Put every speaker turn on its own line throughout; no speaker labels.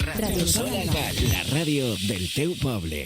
Radio Sola Gal, la ràdio del teu poble.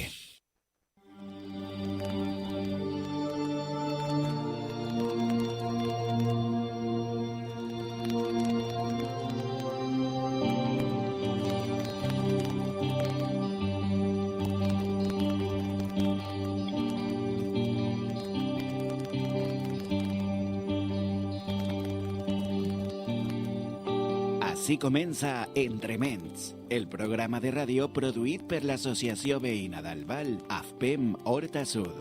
Així comença Entre Ments, el programa de ràdio produït per l'Associació Veïna d'Albal, AFPEM Horta Sud.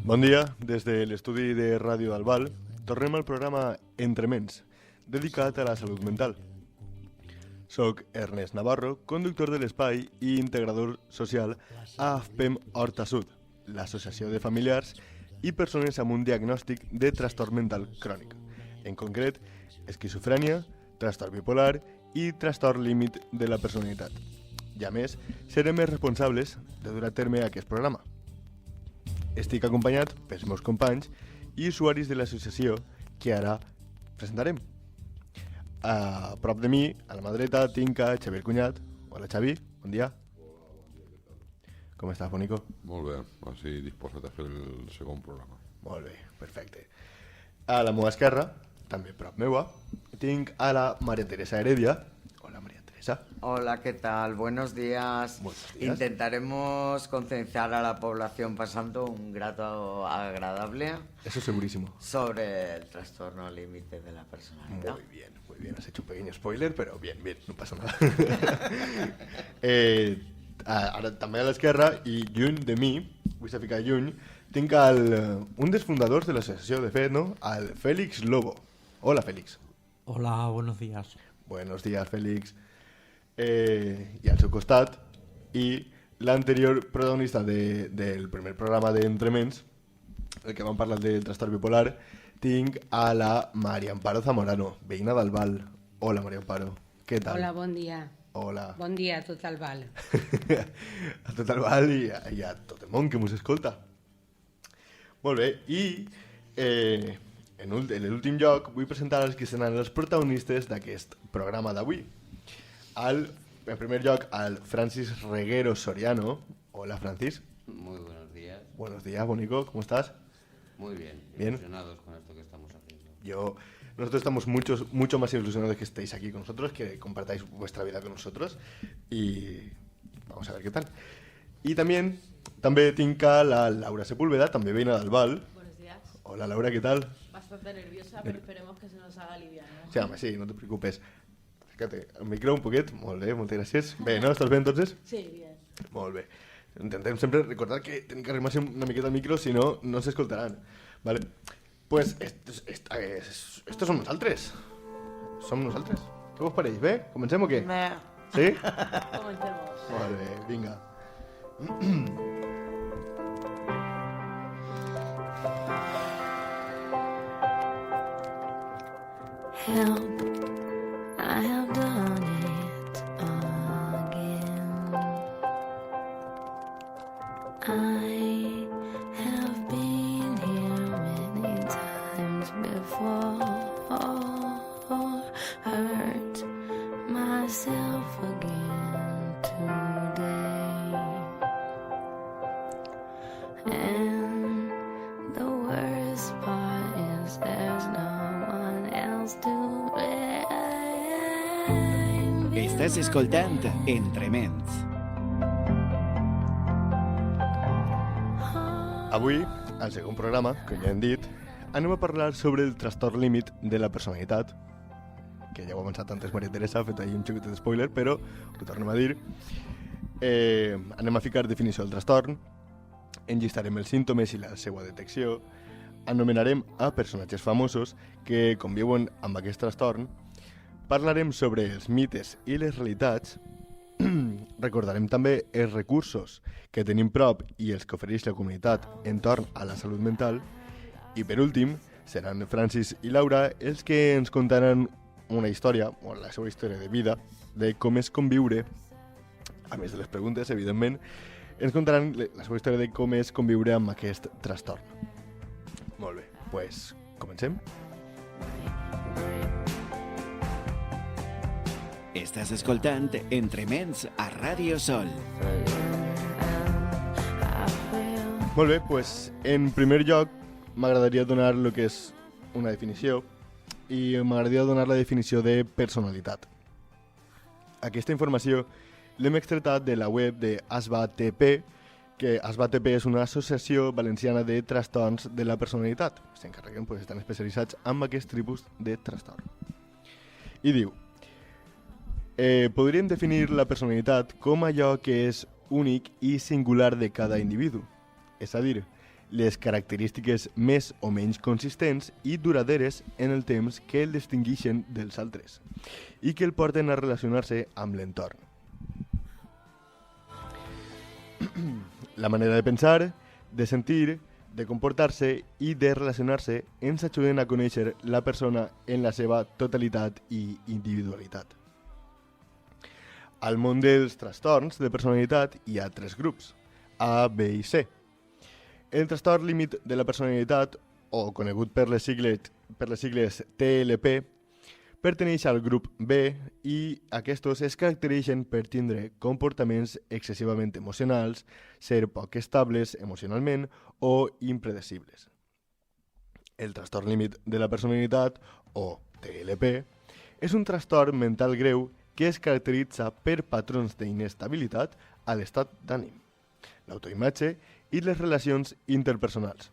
Bon dia, des de l'estudi de Ràdio d'Albal, tornem al programa Entre Ments, dedicat a la salut mental. Soc Ernest Navarro, conductor de l'espai i integrador social a AFPEM Horta Sud, l'associació de familiars i persones amb un diagnòstic de trastorn mental crònic, en concret, esquizofrènia, trastorn bipolar i trastorn límit de la personalitat. I a més, serem els responsables de dur a terme aquest programa. Estic acompanyat pels meus companys i usuaris de l'associació que ara presentarem. A prop de mi, a la mà dreta, tinc a Xavier Cunyat. Hola, Xavi, bon dia. Com estàs, Bonico?
Molt bé, així disposat a fer el segon programa.
Molt bé, perfecte. A la meva esquerra, també prop meua, tinc a la María Teresa Heredia. Hola, María Teresa.
Hola, ¿qué tal? Buenos días.
Buenos días.
Intentaremos concienciar a la población pasando un grato agradable
Eso segurísimo.
sobre el trastorno límite de la personalidad.
Muy bien. Has hecho un pequeño spoiler, pero bien, no pasa nada. Ara també a l'esquerra i lluny de mi, vull ficar lluny, tinc un dels fundadors de l'associació, de fet, no? El Félix Lobo. Hola, Félix.
Hola, buenos días.
Buenos días, Félix. I al seu costat, i l'anterior protagonista del primer programa d'Entrements, el que vam parlar del trastorn bipolar, tinc a la María Amparo Zamorano, veïna d'Albal. Hola, María Amparo. Què tal?
Hola, bon dia.
Hola.
Bon dia a tot el Val.
A tot el Val i a tot el món que mos escolta. Molt bé, i en l'últim lloc vull presentar els que seran els protagonistes d'aquest programa d'avui. En primer lloc, al Francis Reguero Soriano. Hola, Francis.
Muy buenos días.
Buenos días, Bonico, ¿cómo estás?
Muy bien,
Bien.
Ilusionados con esto que estamos haciendo.
Nosotros estamos mucho más ilusionados que estéis aquí con nosotros, que compartáis vuestra vida con nosotros y vamos a ver qué tal. Y también tinca la Laura Sepúlveda, también veïna d'Albal.
Buenos días.
Hola, Laura, ¿qué tal?
Bastante nerviosa, pero esperemos que se nos haga liviano.
Sí, home, sí, no te preocupes. Acércate al micro un poquet. Molt bé, moltes gràcies. Bé, no? Estàs bé, entonces?
Sí, bien.
Molt bé. Intentem sempre recordar que tenim que arrimar-se una miqueta al micro, si no, no s'escoltaran. Vale. Pues estos som nosaltres. Som nosaltres. Què vos pareix? Bé? Comencem o què? Sí?
Comencemos.
Molt bé, vinga.
Help, I have done it again. I have been here many times before, hurt myself again today. And the worst part is there's no one else to blame.
Estàs escoltant Entre Ments.
Avui, al segon programa, com ja hem dit, anem a parlar sobre el trastorn límit de la personalitat, que ja ho ha avançat antes Maria Teresa, ha fet ahir un xiquet de spoiler, però ho tornem a dir. Anem a ficar definició del trastorn, enllistarem els símptomes i la seva detecció, anomenarem a personatges famosos que conviuen amb aquest trastorn, parlarem sobre els mites i les realitats, recordarem també els recursos que tenim prop i els que ofereix la comunitat entorn a la salut mental i, per últim, seran Francis i Laura els que ens contaran una història, o la seva història de vida, de com és conviure, a més de les preguntes, evidentment, ens contaran la seva història de com és conviure amb aquest trastorn. Molt bé, doncs comencem.
Estàs escoltant Entrements a Ràdio Sol.
Molt bé, doncs, en primer lloc m'agradaria donar el que és una definició i m'agradaria donar la definició de personalitat. Aquesta informació l'hem extretat de la web de ASBA-TP, que ASBA-TP és una associació valenciana de trastorns de la personalitat. S'encarreguen, doncs, estan especialitzats en aquest tipus de trastorn. I diu, podríem definir la personalitat com allò que és únic i singular de cada individu. És a dir, les característiques més o menys consistents i duraderes en el temps que el distingueixen dels altres i que el porten a relacionar-se amb l'entorn. La manera de pensar, de sentir, de comportar-se i de relacionar-se ens ajuden a conèixer la persona en la seva totalitat i individualitat. Al món dels trastorns de personalitat hi ha 3 grups, A, B i C. El trastorn límit de la personalitat, o conegut per les sigles TLP, perteneix al grup B i aquests es caracteritzen per tindre comportaments excessivament emocionals, ser poc estables emocionalment o impredecibles. El trastorn límit de la personalitat, o TLP, és un trastorn mental greu que es caracteritza per patrons d'inestabilitat a l'estat d'ànim, l'autoimatge i les relacions interpersonals.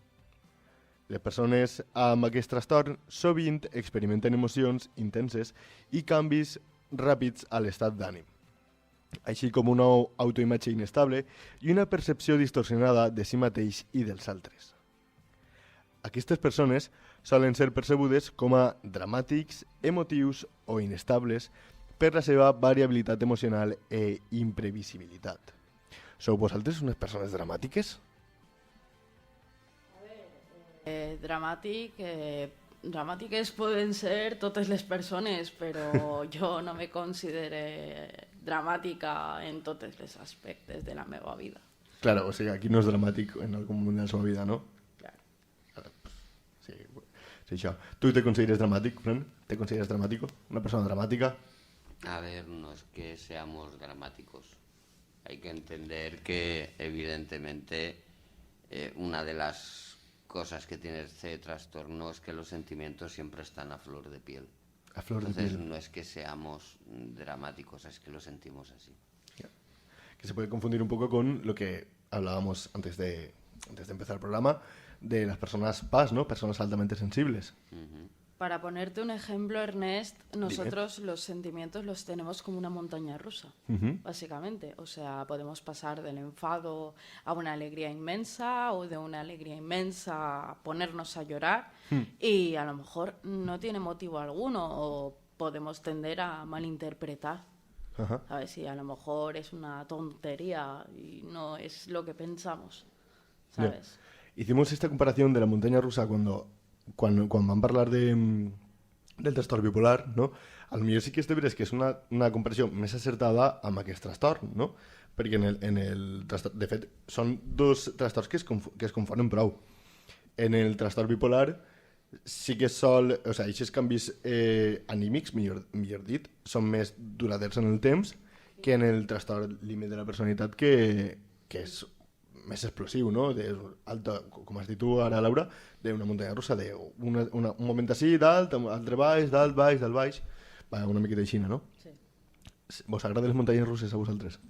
Les persones amb aquest trastorn sovint experimenten emocions intenses i canvis ràpids a l'estat d'ànim, així com una autoimatge inestable i una percepció distorsionada de si mateix i dels altres. Aquestes persones solen ser percebudes com a dramàtics, emotius o inestables per la seva variabilitat emocional i imprevisibilitat. Sou vosaltres unes persones dramàtiques?
Dramàtiques poden ser totes les persones, però jo no me considero dramàtica en tots els aspectes de la meva vida.
Claro, o sigui, aquí no és dramàtic en algun moment de la seva vida, ¿no?
Claro.
Sí, això. ¿Tú te consideres dramático, Fran? ¿Te consideras dramático? ¿Una persona dramática?
A ver, no es que seamos dramáticos. Hay que entender que, evidentemente, una de las cosas que tiene este trastorno es que los sentimientos siempre están a flor de piel.
A flor de
Entonces,
piel.
no es que seamos dramáticos, es que lo sentimos así.
Que se puede confundir un poco con lo que hablábamos antes de empezar el programa, de las personas PAS, ¿no? Personas altamente sensibles.
Para ponerte un ejemplo, Ernest, nosotros los sentimientos los tenemos como una montaña rusa, básicamente. O sea, podemos pasar del enfado a una alegría inmensa o de una alegría inmensa a ponernos a llorar y a lo mejor no tiene motivo alguno o podemos tender a malinterpretar.
Ajá.
¿Sabes? Y a lo mejor es una tontería y no es lo que pensamos, ¿sabes?
Yeah. Hicimos esta comparación de la montaña rusa cuando van a hablar del trastorn bipolar, no? Al millor sí que és de veres que és una comparació més acertada amb aquest trastorn, no? Perquè de fet, són dos trastorns que es confonen prou. En el trastorn bipolar sí que o sigui, aquests canvis anímics, millor dit, són més duraders en el temps que en el trastorn límit de la personalitat que és més explosiu, no? Alta, com has dit tu ara, Laura, d'una muntanya russa, un moment així, dalt, altre baix, dalt, baix, dalt, baix. Va, una miqueta així, no?
Sí.
¿Vos agraden les muntanyes russes a vosaltres?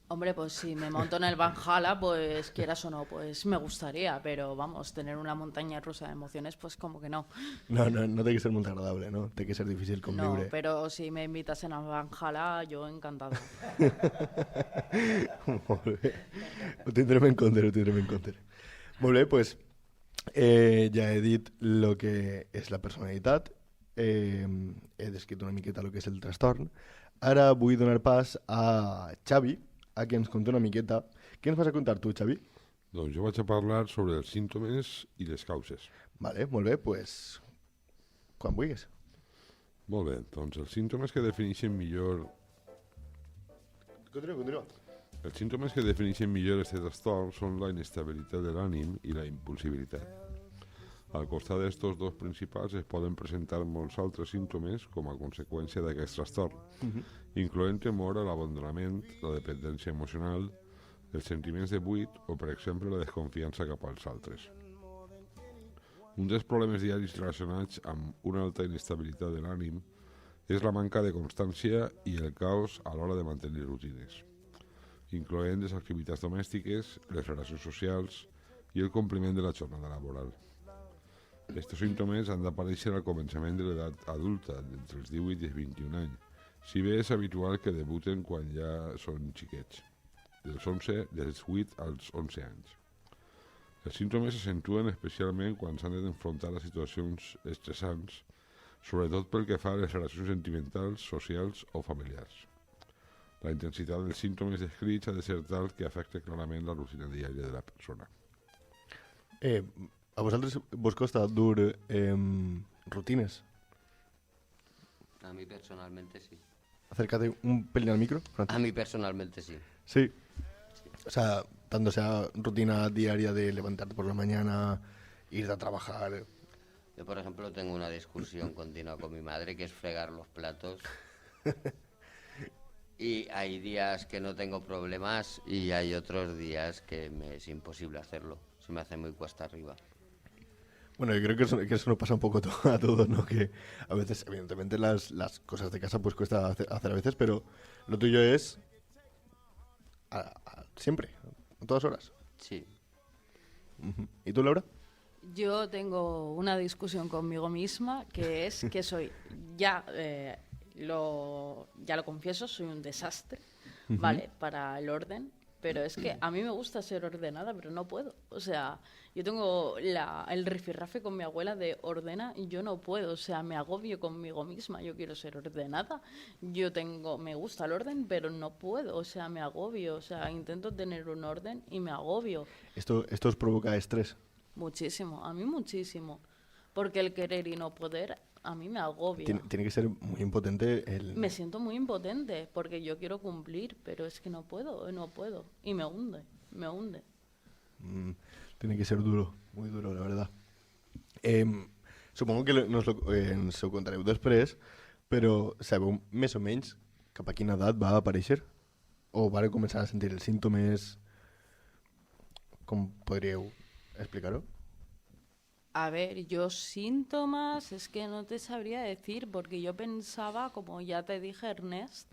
Hombre, pues si me monto en el Valhalla, pues quieras o no, pues me gustaría, pero vamos, tener una montaña rusa de emociones, pues como que no.
No té que ser molt agradable, no? Té que ser difícil conviure.
No, pero si me invitasen al Valhalla, yo encantada.
Molt bé. Ho tindrem en compte, Molt bé, doncs ja he dit el que és la personalitat, he descrit una miqueta el que és el trastorn. Ara vull donar pas a Xavi, a que ens conti una miqueta. Què ens vas a contar tu, Xavi?
Doncs jo vaig a parlar sobre els símptomes i les causes.
Vale, molt bé, doncs quan vulguis.
Molt bé, doncs els símptomes que defineixen millor...
Continua.
Els símptomes que defineixen millor aquest trastorn són la inestabilitat de l'ànim i la impulsibilitat. Al costat d'estos dos principals es poden presentar molts altres símptomes com a conseqüència d'aquest trastorn, incloent temor a l'abandonament, la dependència emocional, els sentiments de buit o, per exemple, la desconfiança cap als altres. Un dels problemes diaris relacionats amb una alta inestabilitat de l'ànim és la manca de constància i el caos a l'hora de mantenir rutines, incloent les activitats domèstiques, les relacions socials i el compliment de la jornada laboral. Estos símptomes han d'aparèixer al començament de l'edat adulta, entre els 18 i els 21 anys, si bé és habitual que debuten quan ja són xiquets, dels 8 als 11 anys. Els símptomes s'accentuen especialment quan s'han d'enfrontar a situacions estressants, sobretot pel que fa a les relacions sentimentals, socials o familiars. La intensitat dels símptomes descrits ha de ser tal que afecta clarament la rutina diària de la persona.
A vosaltres vos costa dur rutines?
A mí personalmente sí.
Acércate un pelín al micro, Francis.
A mí personalmente sí.
Sí. O sea, tanto sea rutina diaria de levantarte por la mañana, ir a trabajar.
Yo, por ejemplo, tengo una discusión continua con mi madre que es fregar los platos. Y hay días que no tengo problemas y hay otros días que me es imposible hacerlo. Se me hace muy cuesta arriba.
Bueno, yo creo que eso nos pasa un poco a todos, ¿no? Que a veces, evidentemente, las cosas de casa pues cuesta hacer a veces, pero lo tuyo es siempre, a todas horas.
Sí.
¿Y tú, Laura?
Yo tengo una discusión conmigo misma que es que soy, ya lo confieso, soy un desastre, ¿vale? Para el orden, pero es que a mí me gusta ser ordenada, pero no puedo. O sea, yo tengo el rifirrafe con mi abuela de ordena y yo no puedo. O sea, me agobio conmigo misma. Yo quiero ser ordenada. Me gusta el orden, pero no puedo. O sea, me agobio. O sea, intento tener un orden y me agobio.
¿Esto os provoca estrés?
Muchísimo, a mí muchísimo. Porque el querer y no poder a mí me agobia.
Tiene que ser muy impotente
Me siento muy impotente porque yo quiero cumplir, pero es que no puedo. Y me hunde.
Tiene que ser duro, muy duro, la verdad. Supongo que nos ho contareu després, però sabeu més o menys cap a quina edat va aparèixer? O vareu començar a sentir els símptomes? Com podríeu explicar-ho?
A ver, yo síntomas es que no te sabría decir porque yo pensaba, como ya te dije, Ernest,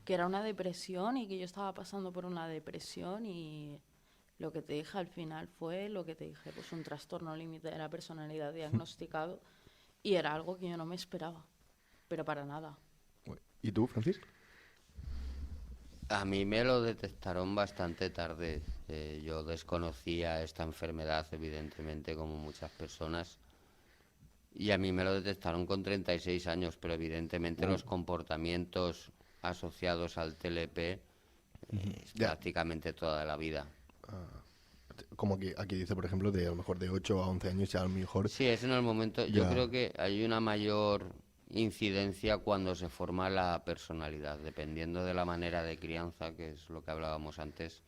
que era una depresión y que yo estaba pasando por una depresión y lo que te dije al final fue lo que te dije, pues un trastorno límite de la personalidad diagnosticado y era algo que yo no me esperaba, pero para nada.
¿Y tú, Francis?
A mí me lo detectaron bastante tarde. Yo desconocía esta enfermedad, evidentemente, como muchas personas. Y a mí me lo detectaron con 36 años, pero evidentemente los comportamientos asociados al TLP es prácticamente toda la vida.
Como aquí dice, por ejemplo, de a lo mejor de 8 a 11 años ya a lo mejor...
Sí, es en el momento... Yo creo que hay una mayor incidencia cuando se forma la personalidad, dependiendo de la manera de crianza, que es lo que hablábamos antes.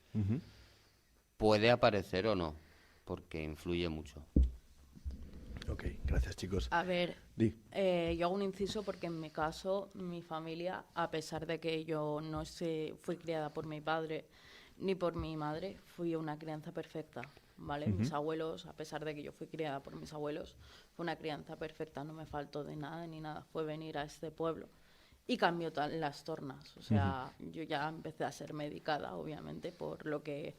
Puede aparecer o no, porque influye mucho.
Ok, gracias, chicos.
A ver,
Di.
yo hago un inciso porque en mi caso, mi familia, a pesar de que yo no fui criada por mi padre ni por mi madre, fui una crianza perfecta, ¿vale? Mis abuelos, a pesar de que yo fui criada por mis abuelos, fue una crianza perfecta, no me faltó de nada ni nada. Fue venir a este pueblo y cambió las tornas. O sea, yo ya empecé a ser medicada, obviamente, por lo que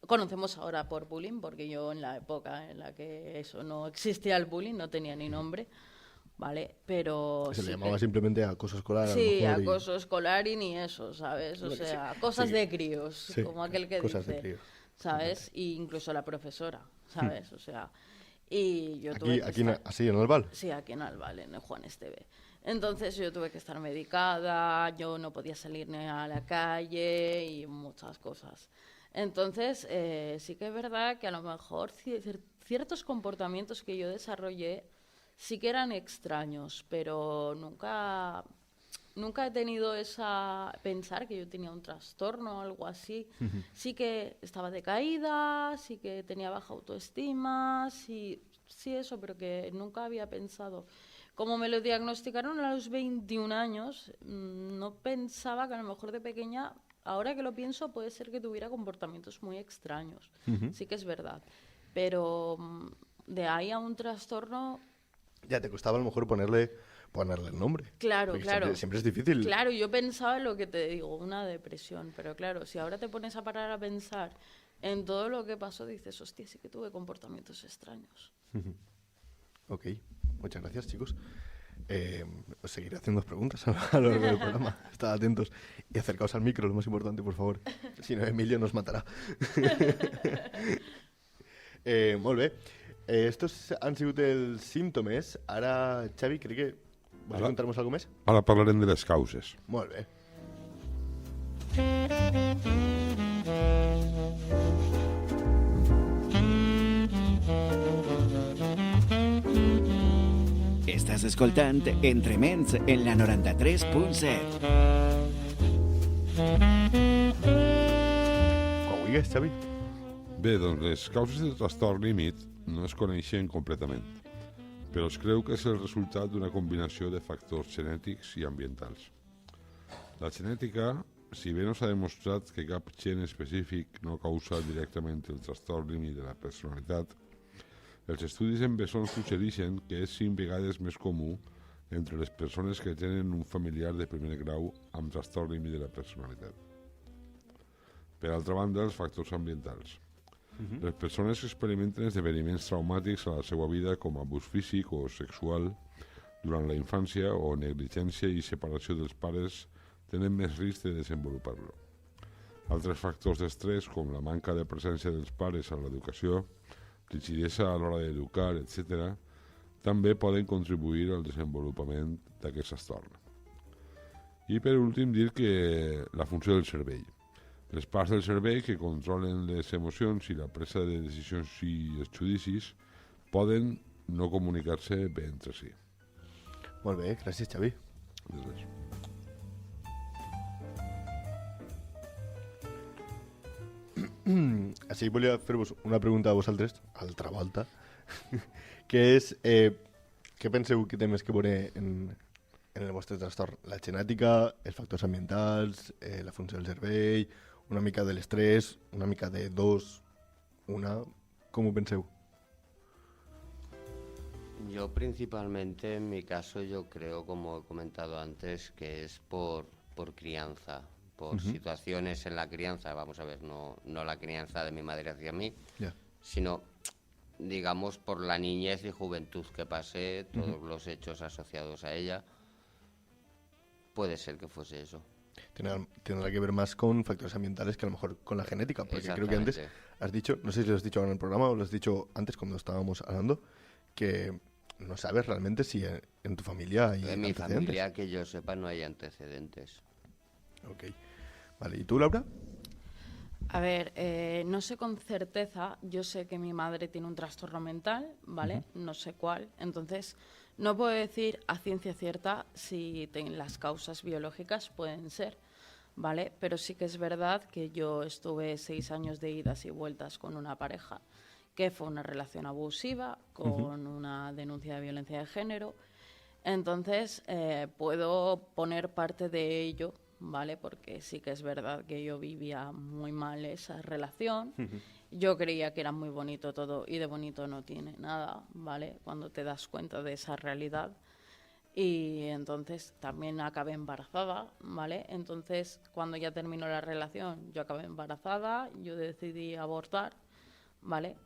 conocemos ahora por bullying, porque yo en la época en la que eso no existía el bullying, no tenía ni nombre, ¿vale? Pero
Se le llamaba simplemente acoso escolar.
Sí,
a lo mejor,
acoso escolar y ni eso, ¿sabes? O sea, cosas de críos, como aquel que
cosas
dice,
de críos.
¿sabes? Y incluso la profesora, ¿sabes? O sea, y yo tuve que
Aquí
estar...
así, en Albal.
Sí, aquí en Albal, en el Juan Esteve. Entonces yo tuve que estar medicada, yo no podía salir ni a la calle y muchas cosas. Entonces, sí que es verdad que a lo mejor ciertos comportamientos que yo desarrollé sí que eran extraños, pero nunca he tenido pensar que yo tenía un trastorno o algo así. Sí que estaba decaída, sí que tenía baja autoestima, sí sí eso, pero que nunca había pensado. Como me lo diagnosticaron a los 21 años, no pensaba que a lo mejor de pequeña, ahora que lo pienso, puede ser que tuviera comportamientos muy extraños. Sí que es verdad. Pero de ahí a un trastorno...
Ya te costaba a lo mejor ponerle el nombre.
Claro,
Porque
claro.
Siempre es difícil.
Claro, yo pensaba en lo que te digo, una depresión. Pero claro, si ahora te pones a parar a pensar en todo lo que pasó, dices, hostia, sí que tuve comportamientos extraños.
Ok, muchas gracias, chicos. Os seguiré haciendo preguntas a lo largo del programa. Estad atentos y acercaos al micro, lo más importante, por favor. Si no, Emilio nos matará. Molt bé. Estos han sigut els símptomes. Ara, Xavi, crec que vols contar-nos alguna cosa més?
Ara parlarem de les causes.
Molt bé.
Estàs escoltant Entre Ments en la 93.7.
Com vulguis, Xavi.
Bé, doncs les causes del trastorn límit no es coneixen completament, però es creu que és el resultat d'una combinació de factors genètics i ambientals. La genètica, si bé no s'ha demostrat que cap gen específic no causa directament el trastorn límit de la personalitat, els estudis en bessons suggereixen que és 5 vegades més comú entre les persones que tenen un familiar de primer grau amb trastorn límit de la personalitat. Per altra banda, els factors ambientals. Les persones que experimenten esdeveniments traumàtics a la seva vida com abús físic o sexual durant la infància o negligència i separació dels pares tenen més risc de desenvolupar-lo. Altres factors d'estrès com la manca de presència dels pares a l'educació, rigidesa a l'hora d'educar, etc., també poden contribuir al desenvolupament d'aquest trastorn. I per últim dir que la funció del cervell. Les parts del cervell que controlen les emocions i la presa de decisions i els judicis poden no comunicar-se bé entre si.
Molt bé, gràcies, Xavi.
De res.
Així volia fer-vos una pregunta a vosaltres, altra volta, que és què penseu que té més que veure en el vostre trastorn? La genètica, els factors ambientals, la funció del cervell, una mica de l'estrès, una mica de dos, una... ¿Cómo penseu?
Yo principalmente, en mi caso, yo creo, como he comentado antes, que es por crianza, por situaciones en la crianza, vamos a ver, no la crianza de mi madre hacia mí, sino, digamos, por la niñez y juventud que pasé, todos los hechos asociados a ella. Puede ser que fuese eso.
Tendrá que ver más con factores ambientales que a lo mejor con la genética, porque creo que antes has dicho, no sé si lo has dicho ahora en el programa o lo has dicho antes cuando estábamos hablando, que no sabes realmente si en tu familia hay
en mi
antecedentes.
familia, que yo sepa, no hay antecedentes.
Ok. Vale, ¿y tú, Laura?
A ver, no sé con certeza, yo sé que mi madre tiene un trastorno mental, ¿vale? No sé cuál, entonces no puedo decir a ciencia cierta si las causas biológicas pueden ser, ¿vale? Pero sí que es verdad que yo estuve 6 años de idas y vueltas con una pareja, que fue una relación abusiva, con una denuncia de violencia de género, entonces puedo poner parte de ello, ¿vale? Porque sí que es verdad que yo vivía muy mal esa relación. Yo creía que era muy bonito todo y de bonito no tiene nada, ¿vale? Cuando te das cuenta de esa realidad. Y entonces también acabé embarazada, ¿vale? Entonces, cuando ya terminó la relación, yo acabé embarazada, yo decidí abortar, ¿vale?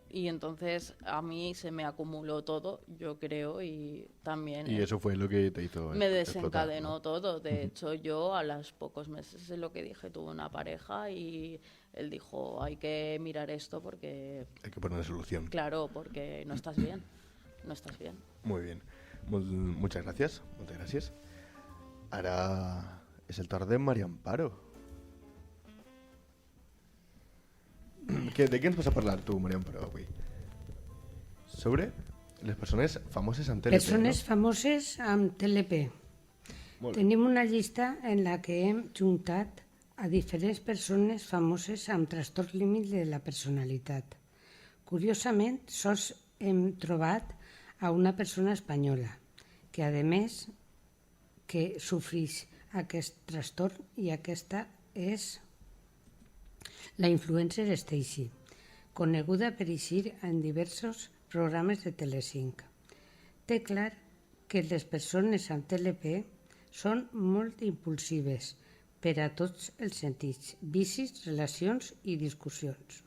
Y entonces a mí se me acumuló todo, yo creo, y también...
Y eso fue lo que te hizo
me
explotar,
desencadenó, ¿no? Todo. De hecho, yo a los pocos meses, es lo que dije, tuve una pareja y él dijo, hay que mirar esto porque...
Hay que poner solución.
Claro, porque no estás bien, no estás bien.
Muy bien. Muchas gracias, moltes gràcies. Ara és el torn de Maria Amparo. De què ens vas a parlar tu, Maria Amparo, avui? Sobre les persones famoses amb TLP,
Persones famoses amb TLP.
Molt bé.
Tenim una llista en la que hem juntat a diferents persones famoses amb trastorn límit de la personalitat. Curiosament, sols hem trobat a una persona espanyola que, a més, que sofreix aquest trastorn, i aquesta és la influencer Stacy, coneguda per eixir en diversos programes de Telecinc. Té clar que les persones amb TLP són molt impulsives per a tots els sentits, vicis, relacions i discussions.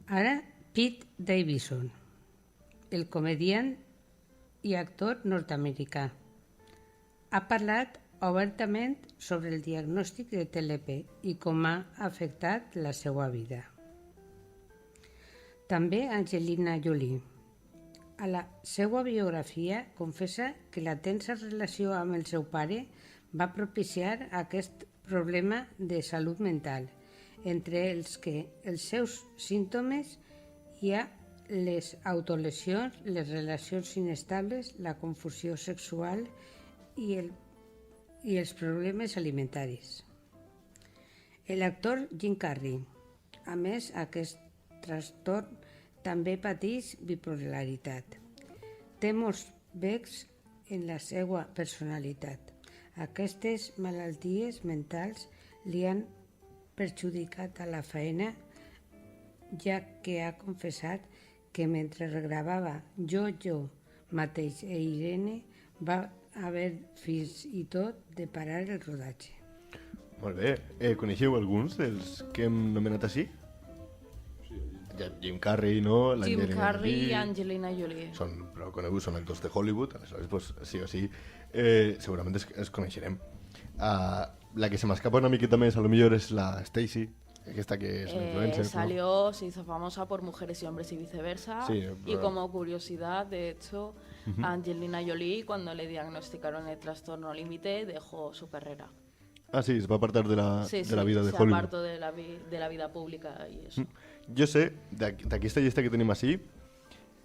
Ara, Pete Davidson, el comediant i actor nord-americà, ha parlat obertament sobre el diagnòstic de TLP i com ha afectat la seva vida. També Angelina Jolie. A la seva biografia confessa que la tensa relació amb el seu pare va propiciar aquest problema de salut mental, entre els que els seus símptomes hi ha les autolesions, les relacions inestables, la confusió sexual i els problemes alimentaris. L'actor Jim Carrey, a més, aquest trastorn també pateix bipolaritat. Té molts becs en la seva personalitat. Aquestes malalties mentals li han perjudicat a la feina, ja que ha confessat que mentre gravava Jo mateix i Irene va haver fins i tot de parar el rodatge.
Molt bé. Coneixeu alguns dels que hem nomenat així? Jim Carrey, no?
Jim Carrey i Angelina Jolie.
Són prou coneguts, són actors de Hollywood, aleshores, pues, sí o sí, segurament els coneixerem. La que se m'escapa una miqueta més, a lo millor, és la Stacy, aquesta que es influencer.
Salió, se hizo famosa por Mujeres y Hombres y Viceversa.
Sí,
y como curiosidad, de hecho, Angelina Jolie, cuando le diagnosticaron el trastorno límite, dejó su carrera.
Ah, sí, es va apartar de la vida de
se
Hollywood.
apartó de la vida pública y eso.
Jo sé, d'aquesta llista que tenim així,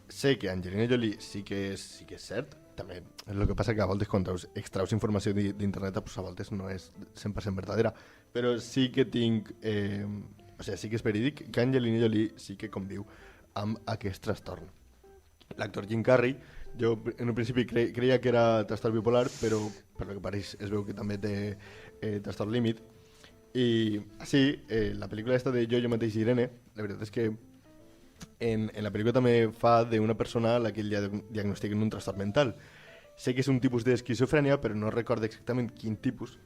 sé que Angelina Jolie sí que és cert. També és el que passa que a voltes quan extraus informació d'internet, pues a voltes no és 100% verdadera. Però sí que tinc... o sigui, sí que és verídic que Angelina Jolie sí que conviu amb aquest trastorn. L'actor Jim Carrey, jo en un principi creia que era trastorn bipolar, però per lo que pareix es veu que també té trastorn límit. I sí, la pel·lícula esta de Jo mateix i Irene, la veritat és que en la pel·lícula també fa d'una persona a la que li diagnostiquen un trastorn mental. Sé que és un tipus d'esquizofrènia, però no recordo exactament quin tipus,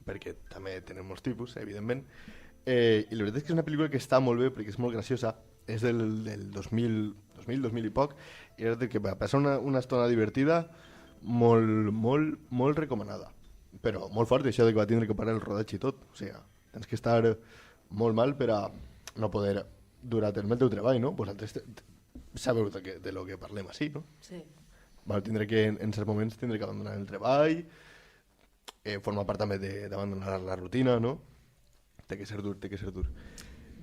perquè també tenen molts tipus, evidentment. I la veritat és que és una pel·lícula que està molt bé, perquè és molt graciosa. És del 2000 i poc, i és que va passar una estona divertida molt recomanada. Però molt fort, això de que va tindre que parar el rodatge i tot. O sigui, tens que estar molt mal per a no poder durar el teu treball, no? Vosaltres sabeu de lo que parlem així, no?
Sí.
Val tindre que, en certs moments, tindre que abandonar el treball, forma part també d'abandonar la rutina, no? Té que ser dur, té que ser dur.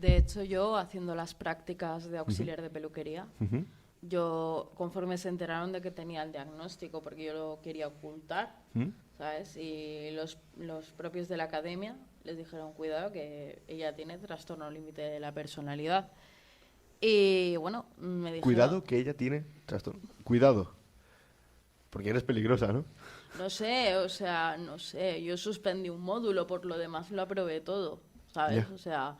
De hecho, yo, haciendo las prácticas de auxiliar de peluquería, yo, conforme se enteraron de que tenía el diagnóstico, porque yo lo quería ocultar, ¿sabes? Y los propios de la academia les dijeron, cuidado, que ella tiene trastorno límite de la personalidad. Y, bueno, me dijeron...
Cuidado que ella tiene trastorno. Cuidado. Porque eres peligrosa, ¿no?
No sé, o sea, no sé. Yo suspendí un módulo, por lo demás lo aprobé todo, ¿sabes?
Yeah.
O sea...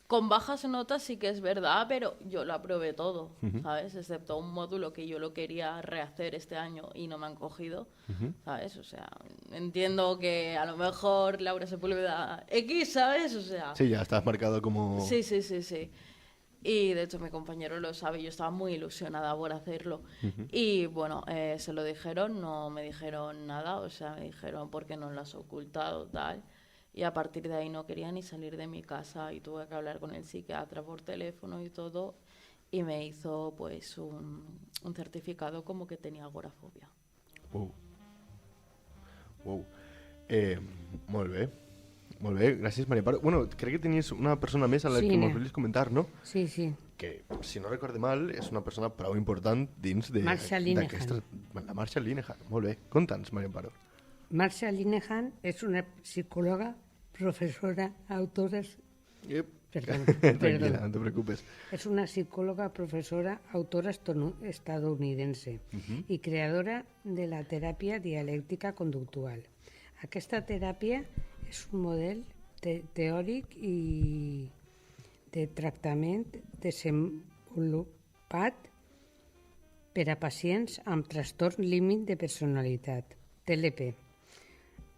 Con bajas notas sí que es verdad, pero yo lo aprobé todo, ¿sabes? Excepto un módulo que yo lo quería rehacer este año y no me han cogido, ¿sabes? O sea, entiendo que a lo mejor Laura Sepúlveda X, ¿sabes? O sea...
Sí, ya estás marcado como...
Sí. Y de hecho mi compañero lo sabe, yo estaba muy ilusionada por hacerlo. Y bueno, se lo dijeron, no me dijeron nada, o sea, me dijeron ¿por qué no lo has ocultado, tal? Y a partir de ahí no quería ni salir de mi casa y tuve que hablar con el psiquiatra por teléfono y todo, y me hizo pues un certificado como que tenía agorafobia.
Wow. Molt bé, gràcies Maria Paro. Bueno, crec que tenies una persona més a la que mos volies comentar, no?
Sí.
Que, si no recorde mal, és una persona prou important dins de...
Marsha Linehan.
La Marsha Linehan, molt bé. Conta'ns, Maria Paro.
Marsha Linehan és una psicòloga, professora, autora Perdón,
Tranquila, no te preocupes.
Es una psicóloga, profesora, autora estadounidense i creadora de la teràpia dialèctica conductual. Aquesta teràpia és un model teòric i de tractament desenvolupat per a pacients amb trastorn límit de personalitat, TLP.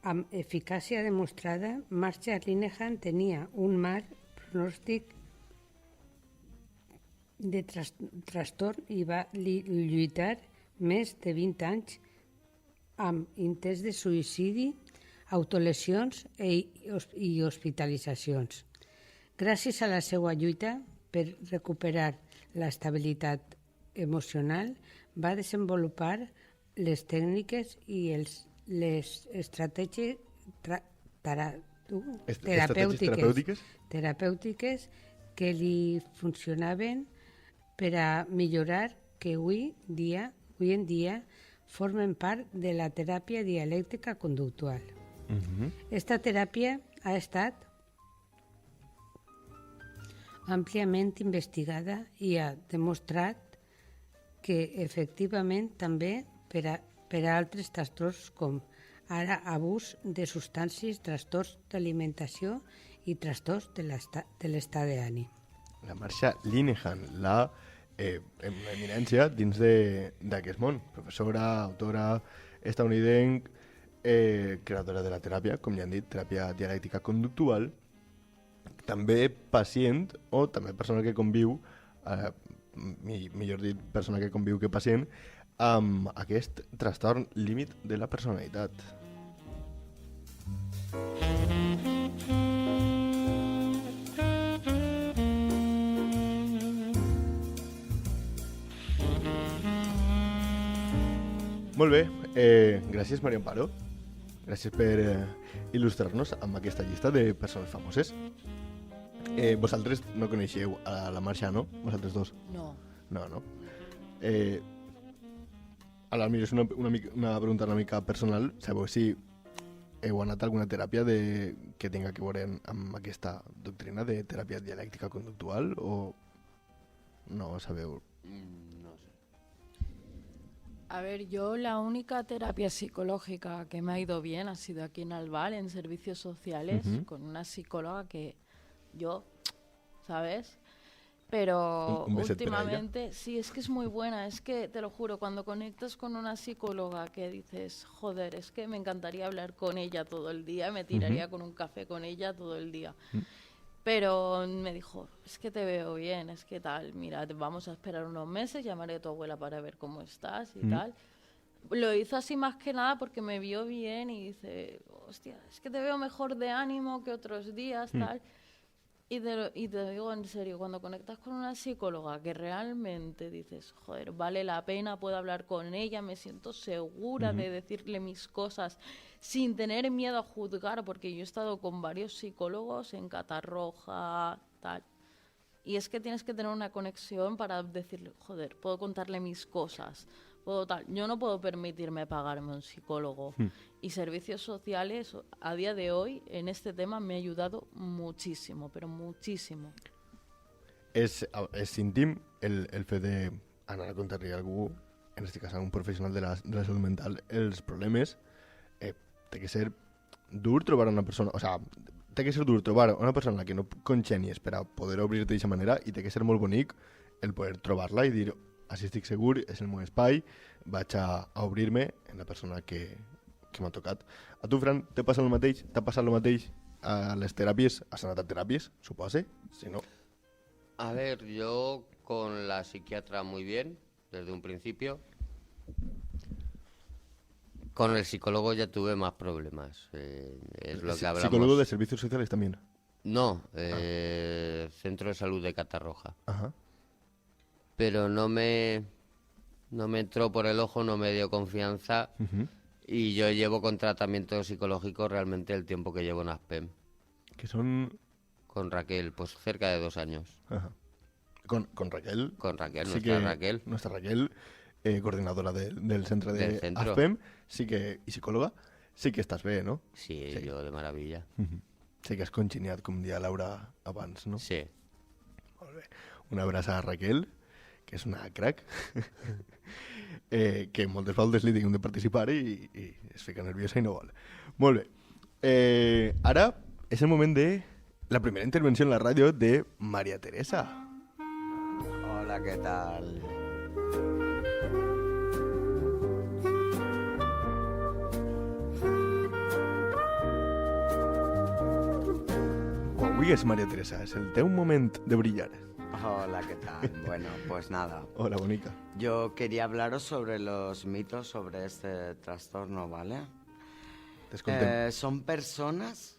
Amb eficàcia demostrada, Marsha Linehan tenia un mal pronòstic de trastorn i va lluitar més de 20 anys amb intents de suïcidi, autolesions i hospitalitzacions. Gràcies a la seva lluita per recuperar l'estabilitat emocional, va desenvolupar les tècniques i les estratègies terapèutiques que li funcionaven per a millorar, que avui en dia formen part de la teràpia dialèctica conductual. Esta teràpia ha estat àmpliament investigada i ha demostrat que efectivament també per a altres trastorns com ara abús de substàncies, trastorns d'alimentació i trastorns de l'estat d'ànim.
La Marsha Linehan, la eminència dins d'aquest món. Professora, autora, estadounidenc, creadora de la teràpia, com ja hem dit, teràpia dialèctica conductual, també pacient o també persona que conviu, millor dit, persona que conviu que pacient, amb aquest trastorn límit de la personalitat. Molt bé, gràcies Maria Amparo. Gràcies per il·lustrar-nos amb aquesta llista de persones famoses. Vosaltres no coneixeu a la Marsha, no? Vosaltres dos?
No.
No. Ara, mira, és una pregunta una mica personal. Sabeu si heu anat a alguna teràpia que tinga que veure amb aquesta doctrina de teràpia dialèctica conductual o no sabeu?
No sé.
A ver, yo la única terapia psicológica que me ha ido bien ha sido aquí en Albal, en servicios sociales, con una psicóloga que yo, ¿sabes? Pero
un beset
últimamente, sí, es que es muy buena, es que, te lo juro, cuando conectas con una psicóloga que dices, joder, es que me encantaría hablar con ella todo el día, me tiraría con un café con ella todo el día. Pero me dijo, es que te veo bien, es que tal, mira, vamos a esperar unos meses, llamaré a tu abuela para ver cómo estás y tal. Lo hizo así más que nada porque me vio bien y dice, hostia, es que te veo mejor de ánimo que otros días, tal. Y te digo en serio, cuando conectas con una psicóloga que realmente dices, joder, vale la pena, puedo hablar con ella, me siento segura de decirle mis cosas sin tener miedo a juzgar, porque yo he estado con varios psicólogos en Catarroja, tal. Y es que tienes que tener una conexión para decirle, joder, puedo contarle mis cosas, puedo tal. Yo no puedo permitirme pagarme un psicólogo. Y servicios sociales, a día de hoy, en este tema me ha ayudado muchísimo, pero muchísimo.
És íntim el fet d'anar a contar-li a algú, en aquest cas a un professional de la salut mental, els problemes. Té que ser dur trobar una persona, té que ser dur trobar una persona que no congenies per a poder obrir-te d'aquesta manera, i té que ser molt bonic el poder trobar-la i dir, així estic segur, és el meu espai, vaig a obrir-me en la persona que m'ha tocat. A tu, Fran, t'ha passat el mateix? T'ha passat el mateix a les teràpies? Has anat a teràpies, supose? Si no...
A ver, yo con la psiquiatra muy bien, desde un principio. Con el psicólogo ya tuve más problemas. Es lo que hablamos.
¿Psicólogo de servicios sociales también?
No, Centro de Salud de Catarroja.
Ajá.
Pero no me entró por el ojo, no me dio confianza. Y yo llevo con tratamiento psicológico realmente el tiempo que llevo en ASPEM.
Que son...
Con Raquel, pues cerca de 2 años.
Ajá. ¿Con Raquel?
Con Raquel,
sí,
nuestra Raquel.
Nuestra Raquel, coordinadora del centre de
centro.
ASPEM, sí que, y psicóloga, sí que estás bé, ¿no?
Sí, yo de maravilla.
Sé que has congeniat, com dia Laura abans, no?
Sí.
Molt bé. Una abraçada a Raquel, que és una crac, que moltes voltes li diuen de participar i es fica nerviosa i no vol. Molt bé. Ara és el moment de la primera intervenció en la ràdio de María Teresa.
Hola, ¿qué tal?
Avui és María Teresa, és el teu moment de brillar.
Hola, ¿qué tal? Bueno, pues nada.
Hola, bonica.
Yo quería hablaros sobre los mitos sobre este trastorno, ¿vale?
Te escoltem.
¿Son personas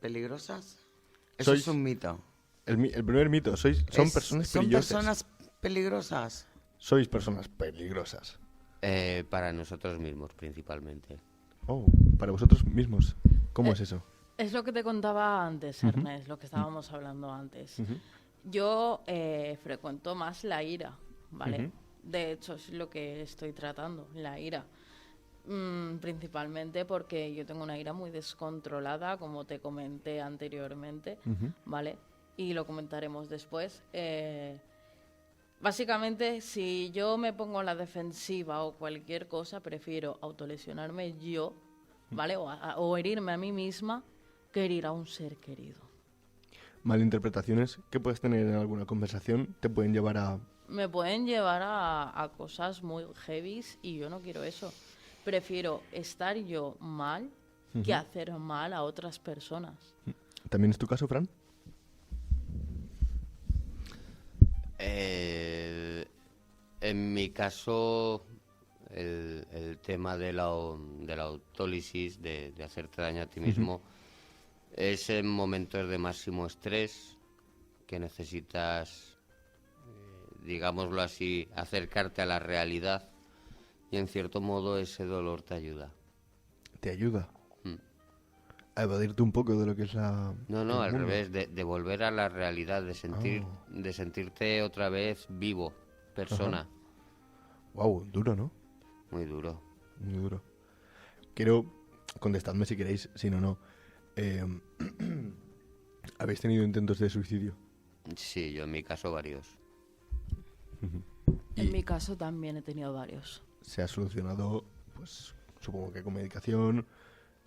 peligrosas? Eso
Sois-
es un mito.
El primer mito, son personas
¿Son
peligrosas.
personas peligrosas?
Sois personas peligrosas.
Para nosotros mismos, principalmente.
Oh, para vosotros mismos. ¿Cómo es eso?
Es lo que te contaba antes, Ernest, lo que estábamos hablando antes. Yo frecuento más la ira, ¿vale? De hecho, es lo que estoy tratando, la ira. Principalmente porque yo tengo una ira muy descontrolada, como te comenté anteriormente, ¿vale? Y lo comentaremos después. Básicamente, si yo me pongo a la defensiva o cualquier cosa, prefiero autolesionarme yo, ¿vale? O herirme a mí misma que herir a un ser querido.
Malinterpretaciones que puedes tener en alguna conversación te pueden llevar a...
Me pueden llevar a cosas muy heavies y yo no quiero eso. Prefiero estar yo mal que hacer mal a otras personas.
¿También es tu caso, Fran?
En mi caso, el tema de la autólisis, de hacerte daño a ti mismo, es en momentos de máximo estrés que necesitas, digámoslo así, acercarte a la realidad y en cierto modo ese dolor te ayuda.
¿Te ayuda? A evadirte un poco de lo que es la...
No,
el
al
mundo.
revés, de volver a la realidad, de sentirte otra vez vivo, persona.
Wow, duro, ¿no?
Muy duro.
Muy duro. Quiero... Contestadme si queréis, si no. ¿Habéis tenido intentos de suicidio?
Sí, yo en mi caso varios.
En mi caso también he tenido varios.
¿Se ha solucionado, pues, supongo que con medicación,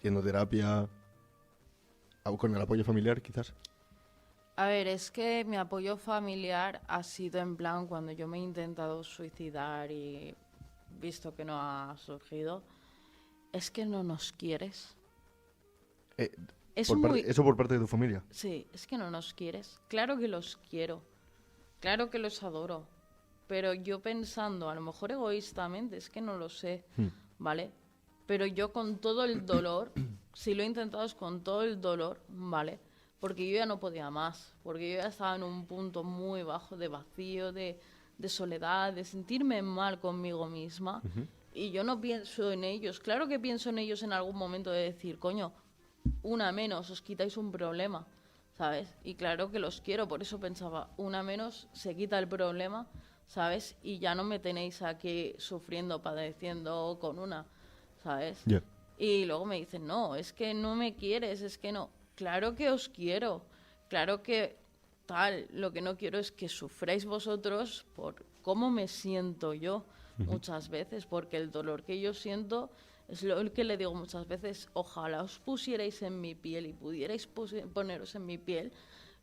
yendo a terapia, o con el apoyo familiar, quizás?
A ver, es que mi apoyo familiar ha sido en plan cuando yo me he intentado suicidar y visto que no ha surgido, es que no nos quieres. Es muy...
¿Eso por parte de tu familia?
Sí, es que no nos quieres. Claro que los quiero, claro que los adoro, pero yo pensando, a lo mejor egoístamente, es que no lo sé, ¿vale? Pero yo con todo el dolor, si lo he intentado es con todo el dolor, ¿vale? Porque yo ya no podía más, porque yo ya estaba en un punto muy bajo de vacío, de soledad, de sentirme mal conmigo misma. Y yo no pienso en ellos. Claro que pienso en ellos en algún momento de decir, coño, una menos, os quitáis un problema, ¿sabes? Y claro que los quiero, por eso pensaba, una menos, se quita el problema, ¿sabes? Y ya no me tenéis aquí sufriendo, padeciendo con una, ¿sabes?
Yeah.
Y luego me dicen, no, es que no me quieres, es que no. Claro que os quiero, claro que tal, lo que no quiero es que sufráis vosotros por cómo me siento yo muchas veces, porque el dolor que yo siento es lo que le digo muchas veces, ojalá os pusierais en mi piel y pudierais poneros en mi piel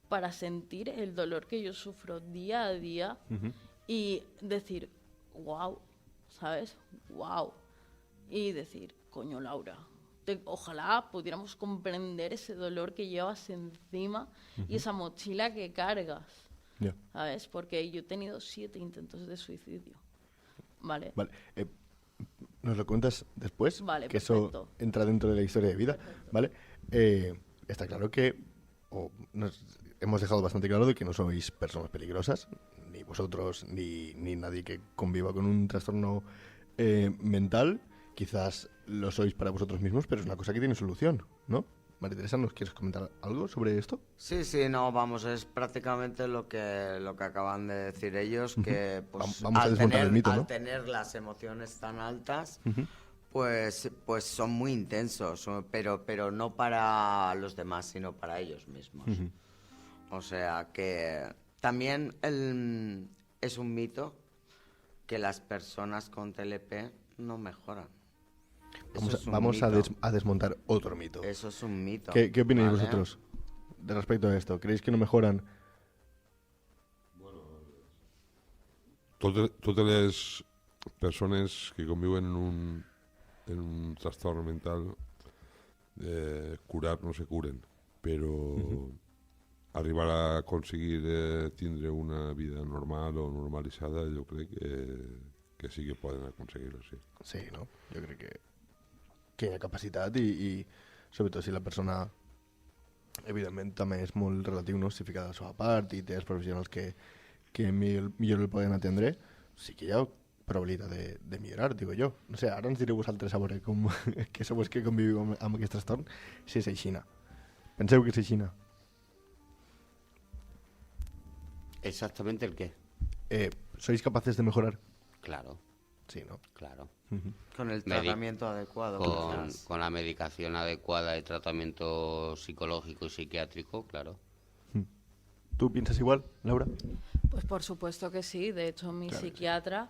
para sentir el dolor que yo sufro día a día y decir, wow, ¿sabes? Wow. Y decir, coño, Laura, ojalá pudiéramos comprender ese dolor que llevas encima y esa mochila que cargas, ¿sabes? Porque yo he tenido 7 intentos de suicidio, ¿vale?
Vale. ¿Nos lo cuentas después?
Vale,
que
perfecto.
eso entra dentro de la historia de vida, ¿vale? Está claro que nos hemos dejado bastante claro de que no sois personas peligrosas, ni vosotros, ni nadie que conviva con un trastorno mental. Quizás lo sois para vosotros mismos, pero es una cosa que tiene solución, ¿no? María Teresa, ¿nos quieres comentar algo sobre esto?
Sí, no, vamos, es prácticamente lo que acaban de decir ellos, que pues
Vamos a desmontar el mito, ¿no?
al tener las emociones tan altas, Pues son muy intensos, pero no para los demás, sino para ellos mismos. O sea que también es un mito que las personas con TLP no mejoran.
Vamos a desmontar otro mito.
Eso es un mito.
¿Qué opináis
¿vale?
vosotros de respecto a esto? ¿Creéis que no mejoran?
Totes les persones que conviuen en un trastorn mental, curar no se curen, però arribar a aconseguir tindre una vida normal o normalitzada, jo crec que sí que poden aconseguir-ho, sí.
Sí, no? Jo crec que hi ha capacitat i sobretot si la persona evidentment també és molt relatiu, no? Si fica de la seva part i té els professionals que millor el poden atendre, sí que hi ha probabilitat de millorar, digo jo. No sé, ara ens direu vosaltres a veure com, que sou els que conviviu amb aquest trastorn, si és aixina. Penseu que és aixina?
¿Exactamente el qué?
¿Sois capaces de mejorar?
Claro,
Sí, ¿no?
claro.
Con el tratamiento adecuado. quizás.
Con la medicación adecuada y tratamiento psicológico y psiquiátrico, claro.
¿Tú piensas igual, Laura?
Pues por supuesto que sí. De hecho, mi psiquiatra,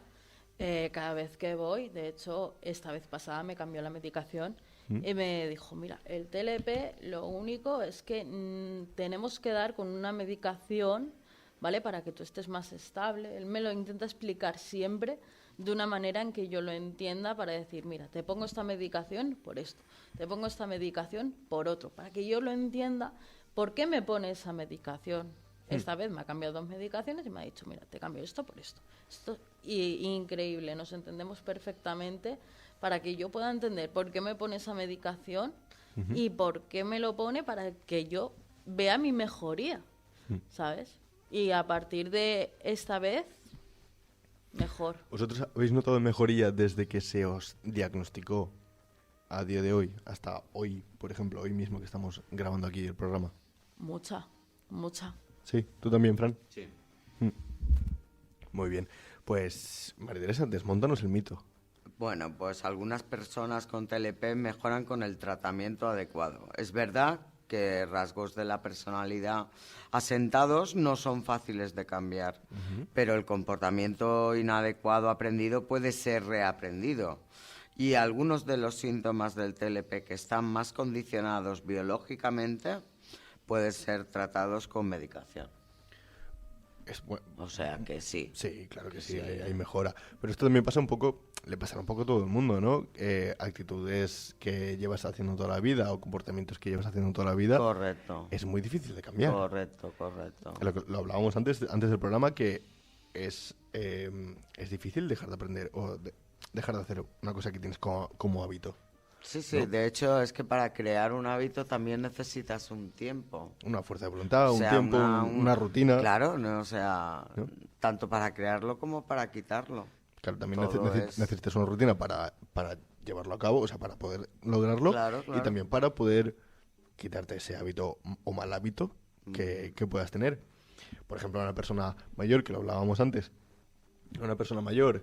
cada vez que voy, de hecho, esta vez pasada me cambió la medicación y me dijo, mira, el TLP lo único es que tenemos que dar con una medicación, ¿vale? Para que tú estés más estable. Él me lo intenta explicar siempre de una manera en que yo lo entienda, para decir, mira, te pongo esta medicación por esto, te pongo esta medicación por otro, para que yo lo entienda por qué me pone esa medicación. Esta vez me ha cambiado 2 medicaciones y me ha dicho, mira, te cambio esto por esto. Increíble, nos entendemos perfectamente, para que yo pueda entender por qué me pone esa medicación y por qué me lo pone, para que yo vea mi mejoría, ¿sabes? Y a partir de esta vez, mejor.
¿Vosotros habéis notado mejoría desde que se os diagnosticó a día de hoy, hasta hoy, por ejemplo, hoy mismo que estamos grabando aquí el programa?
Mucha, mucha.
Sí, ¿tú también, Fran?
Sí.
Muy bien. Pues, María Teresa, desmóntanos el mito.
Bueno, pues algunas personas con TLP mejoran con el tratamiento adecuado. Es verdad que rasgos de la personalidad asentados no son fáciles de cambiar, pero el comportamiento inadecuado aprendido puede ser reaprendido. Y algunos de los síntomas del TLP que están más condicionados biológicamente pueden ser tratados con medicación. O sea que sí.
Sí, claro que sí, hay mejora. Pero esto también pasa un poco, le pasará un poco a todo el mundo, ¿no? Actitudes que llevas haciendo toda la vida o comportamientos que llevas haciendo toda la vida.
Correcto.
Es muy difícil de cambiar.
Correcto.
Lo hablábamos antes del programa, que es difícil dejar de aprender o dejar de hacer una cosa que tienes como hábito.
Sí, ¿no? De hecho es que para crear un hábito también necesitas un tiempo.
Una fuerza de voluntad,
O sea,
un tiempo, una rutina.
Claro, ¿no? O sea, tanto para crearlo como para quitarlo.
Claro, también
Todo
necesitas una rutina para llevarlo a cabo, o sea, para poder lograrlo.
Claro.
Y también para poder quitarte ese hábito o mal hábito que puedas tener. Por ejemplo, una persona mayor, que lo hablábamos antes, una persona mayor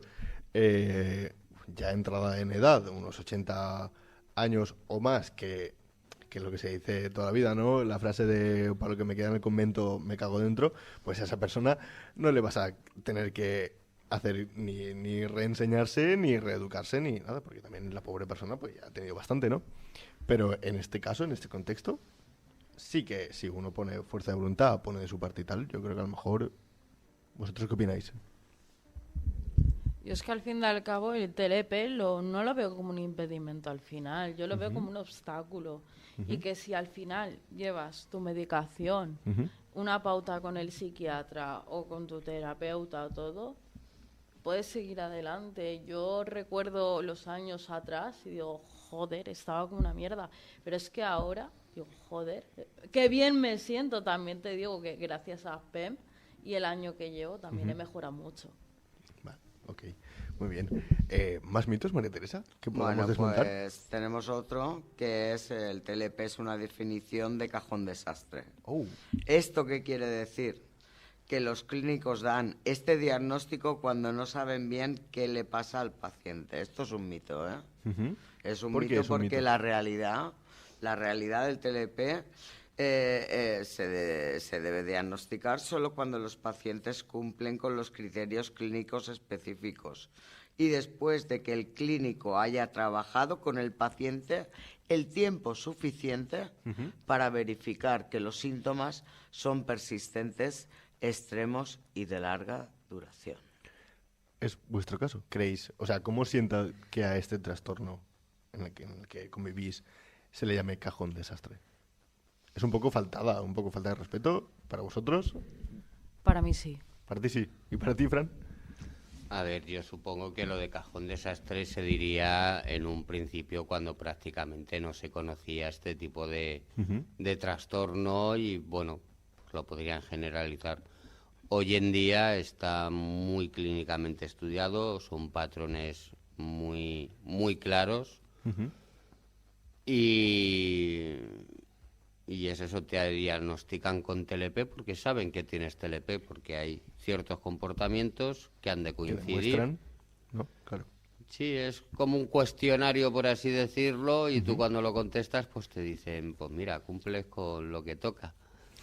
ya entrada en edad, unos 80 años o más, que es lo que se dice toda la vida, ¿no? La frase de para lo que me queda en el convento me cago dentro, pues a esa persona no le vas a tener que hacer ni reenseñarse, ni reeducarse, ni nada, porque también la pobre persona pues ya ha tenido bastante, ¿no? Pero en este caso, en este contexto, sí que si uno pone fuerza de voluntad, pone de su parte y tal, yo creo que a lo mejor... ¿Vosotros qué opináis?
Yo es que al fin y al cabo el TLP no lo veo como un impedimento al final, yo lo veo como un obstáculo. Y que si al final llevas tu medicación, una pauta con el psiquiatra o con tu terapeuta o todo, puedes seguir adelante. Yo recuerdo los años atrás y digo, joder, estaba como una mierda. Pero es que ahora, digo, joder, qué bien me siento. También te digo que gracias a PEM y el año que llevo también he mejorado mucho.
Ok, muy bien. ¿Más mitos, María Teresa, que podemos
Bueno,
desmontar?
pues tenemos otro, que es el TLP es una definición de cajón desastre.
Oh.
¿Esto qué quiere decir? que los clínicos dan este diagnóstico cuando no saben bien qué le pasa al paciente. Esto es un mito, ¿eh? Es un
¿Por qué
mito
es un
porque
mito?
la realidad del TLP se debe diagnosticar solo cuando los pacientes cumplen con los criterios clínicos específicos y después de que el clínico haya trabajado con el paciente el tiempo suficiente para verificar que los síntomas son persistentes, extremos y de larga duración.
¿Es vuestro caso? ¿Creéis? O sea, ¿cómo sienta que a este trastorno en el que convivís se le llame cajón desastre? ¿Es un poco falta de respeto para vosotros?
Para mí sí.
Para ti sí. ¿Y para ti, Fran?
A ver, yo supongo que lo de cajón desastre se diría en un principio cuando prácticamente no se conocía este tipo de trastorno y, bueno, pues lo podrían generalizar. Hoy en día está muy clínicamente estudiado, son patrones muy, muy claros y es eso, te diagnostican con TLP porque saben que tienes TLP, porque hay ciertos comportamientos que han de
Que
coincidir.
demuestran, ¿no? Claro.
Sí, es como un cuestionario, por así decirlo, y tú cuando lo contestas, pues te dicen, pues mira, cumples con lo que toca.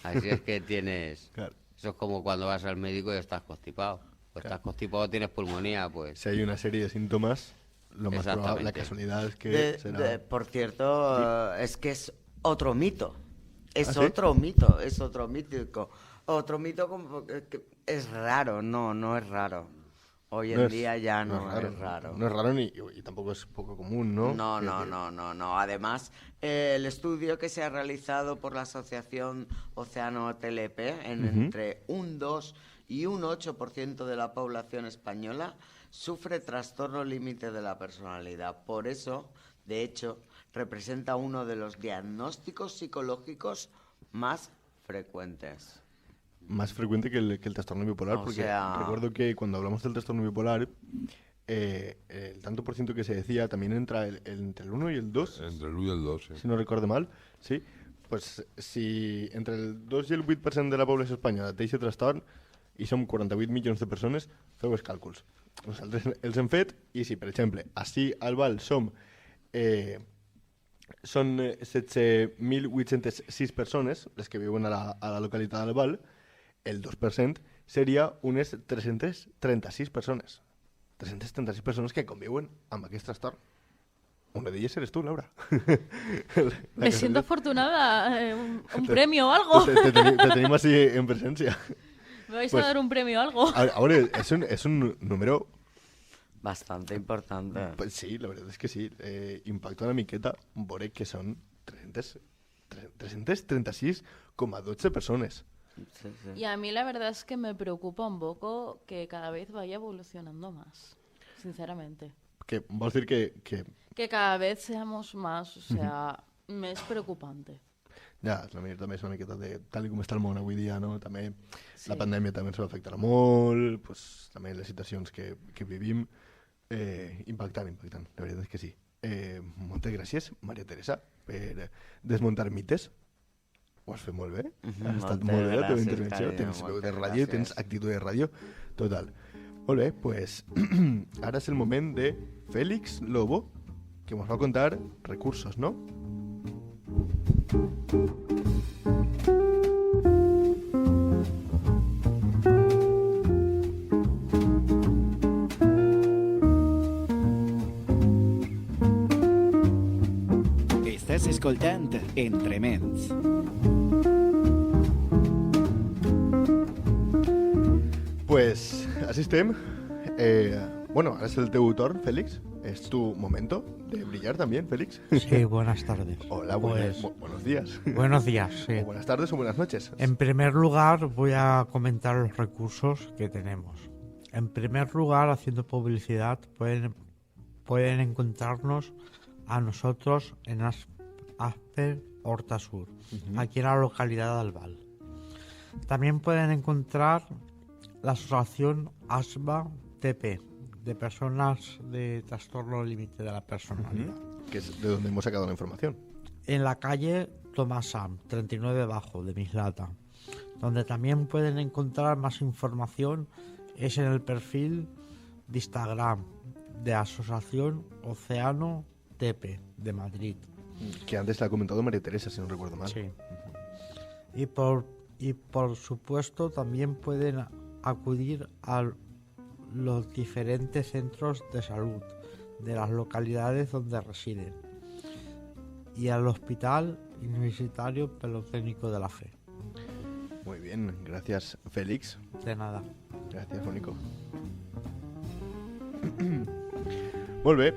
Así es que tienes...
Claro.
Eso es como cuando vas al médico y estás constipado. Pues estás constipado, tienes pulmonía, pues...
Si hay una serie de síntomas, lo más probable, la
Exactamente.
casualidad es que será...
Por cierto, es que es otro mito. Es
¿Ah, sí?
otro mito, es otro mítico. Otro mito como que es raro, no es raro. Hoy en día ya no es raro.
No es raro y tampoco es poco común, ¿no?
No. Además, el estudio que se ha realizado por la Asociación Océano TLP en entre un 2 y un 8% de la población española sufre trastorno límite de la personalidad. Por eso, de hecho, representa uno de los diagnósticos psicológicos más frecuentes.
Más frecuente que el trastorno bipolar,
O
porque
sea-
recuerdo que cuando hablamos del trastorno bipolar, el tanto por ciento que se decía también entra entre el 1 y el 2,
Entre el 1 y el 2, sí.
si no recuerdo mal, sí. Pues si entre el 2 i el 8% de la població espanyola té aquest trastorn i som 48 milions de persones, feu els càlculs. Nosaltres els hem fet i si, per exemple, així al Val són 17.806 persones les que viuen a la localitat del Val, el 2% seria unes 336 persones. 336 persones que conviuen amb aquest trastorn. Una d'elles eres tú, Laura.
Me siento afortunada. Un premio o algo.
Te tenemos así en presencia.
¿Me vais
Pues-
a dar un premio o algo?
Ahora, es un número...
Bastante importante.
Pues sí, la verdad es que sí. Impacta una miqueta veure que són 336,12 persones.
Sí.
Y a mí la verdad es que me preocupa un poco que cada vez vaya evolucionando más, sinceramente.
Que vols dir que
Que cada vez seamos más, o sea, me es preocupante.
ja, també és una miqueta de tal com està el món avui dia, no? També
Sí.
la pandèmia també ens va afectar molt, pues, també les situacions que vivim, impactant, la veritat és que sí. Moltes gràcies, Maria Teresa, per desmuntar mites. Ho has fet molt bé, ha estat molt bé la teva
gràcies,
intervenció,
carinyo,
tens veu de
moltes
ràdio,
gràcies.
tens actitud de ràdio, total. Molt bé, pues ara és el moment de Félix Lobo, que ens va contar recursos, no?
Estàs escoltant Entrements.
Pues así estem. Bueno, ahora es el teu torn, Félix. Es tu momento de brillar también, Félix.
Sí, buenas tardes.
Hola,
Pues,
buenos días.
buenos días, sí.
O buenas tardes o buenas noches.
En primer lugar, voy a comentar los recursos que tenemos. En primer lugar, haciendo publicidad, pueden encontrarnos a nosotros en Asper Horta Sur, aquí en la localidad de Albal. También pueden encontrar la asociación ASBA-TP, de personas de trastorno límite de la personalidad.
Que es de donde hemos sacado la información.
En la calle Tomás Sam, 39 Bajo, de Mislata. Donde también pueden encontrar más información es en el perfil de Instagram de Asociación Océano Tepe de Madrid.
Que antes la ha comentado María Teresa, si no recuerdo mal.
Sí. Y por supuesto también pueden acudir a los diferentes centros de salud de las localidades donde residen y al Hospital Universitario Politécnico de la Fe.
Muy bien, gracias Félix.
De nada.
Gràcies, Mónico. Molt bé.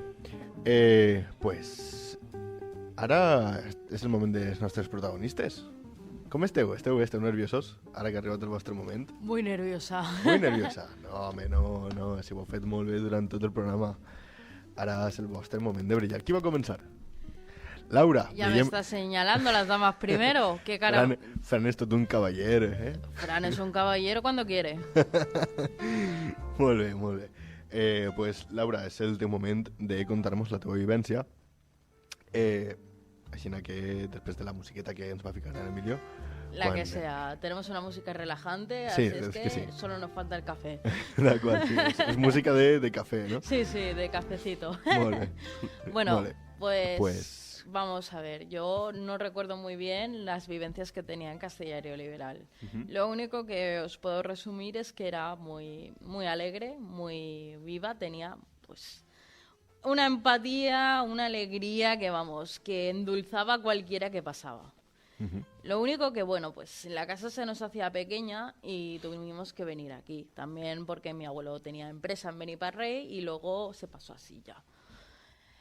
Pues ara és el moment dels nostres protagonistes. Com esteu? Esteu bé? Esteu nerviosos? Ara que ha arribat el vostre moment.
Muy nerviosa.
Muy nerviosa. No, home, no. Si ho heu fet molt bé durant tot el programa. Ara és el vostre moment de brillar. Qui va començar? Laura.
Ya me está señalando las damas primero. ¿Qué cara?
Fran és tot un cavaller, eh?
Fran es un caballero cuando quiere.
Molt bé, molt bé. Pues, Laura, és el teu moment de contar-nos la teva vivència. Així que després de la musiqueta que ens va ficar en Emilio...
La que sea. Tenemos una música relajante,
sí,
así es que
sí.
solo nos falta el café.
La cual, sí, és música de café, ¿no?
Sí, de cafecito.
Molt bé.
Bueno,
molt bé.
Pues vamos a ver. Yo no recuerdo muy bien las vivencias que tenía en Castellario Liberal. Lo único que os puedo resumir es que era muy, muy alegre, muy viva. Tenía, pues, una empatía, una alegría que endulzaba a cualquiera que pasaba. Lo único que, bueno, pues la casa se nos hacía pequeña y tuvimos que venir aquí. También porque mi abuelo tenía empresa en Beniparrey y luego se pasó así ya.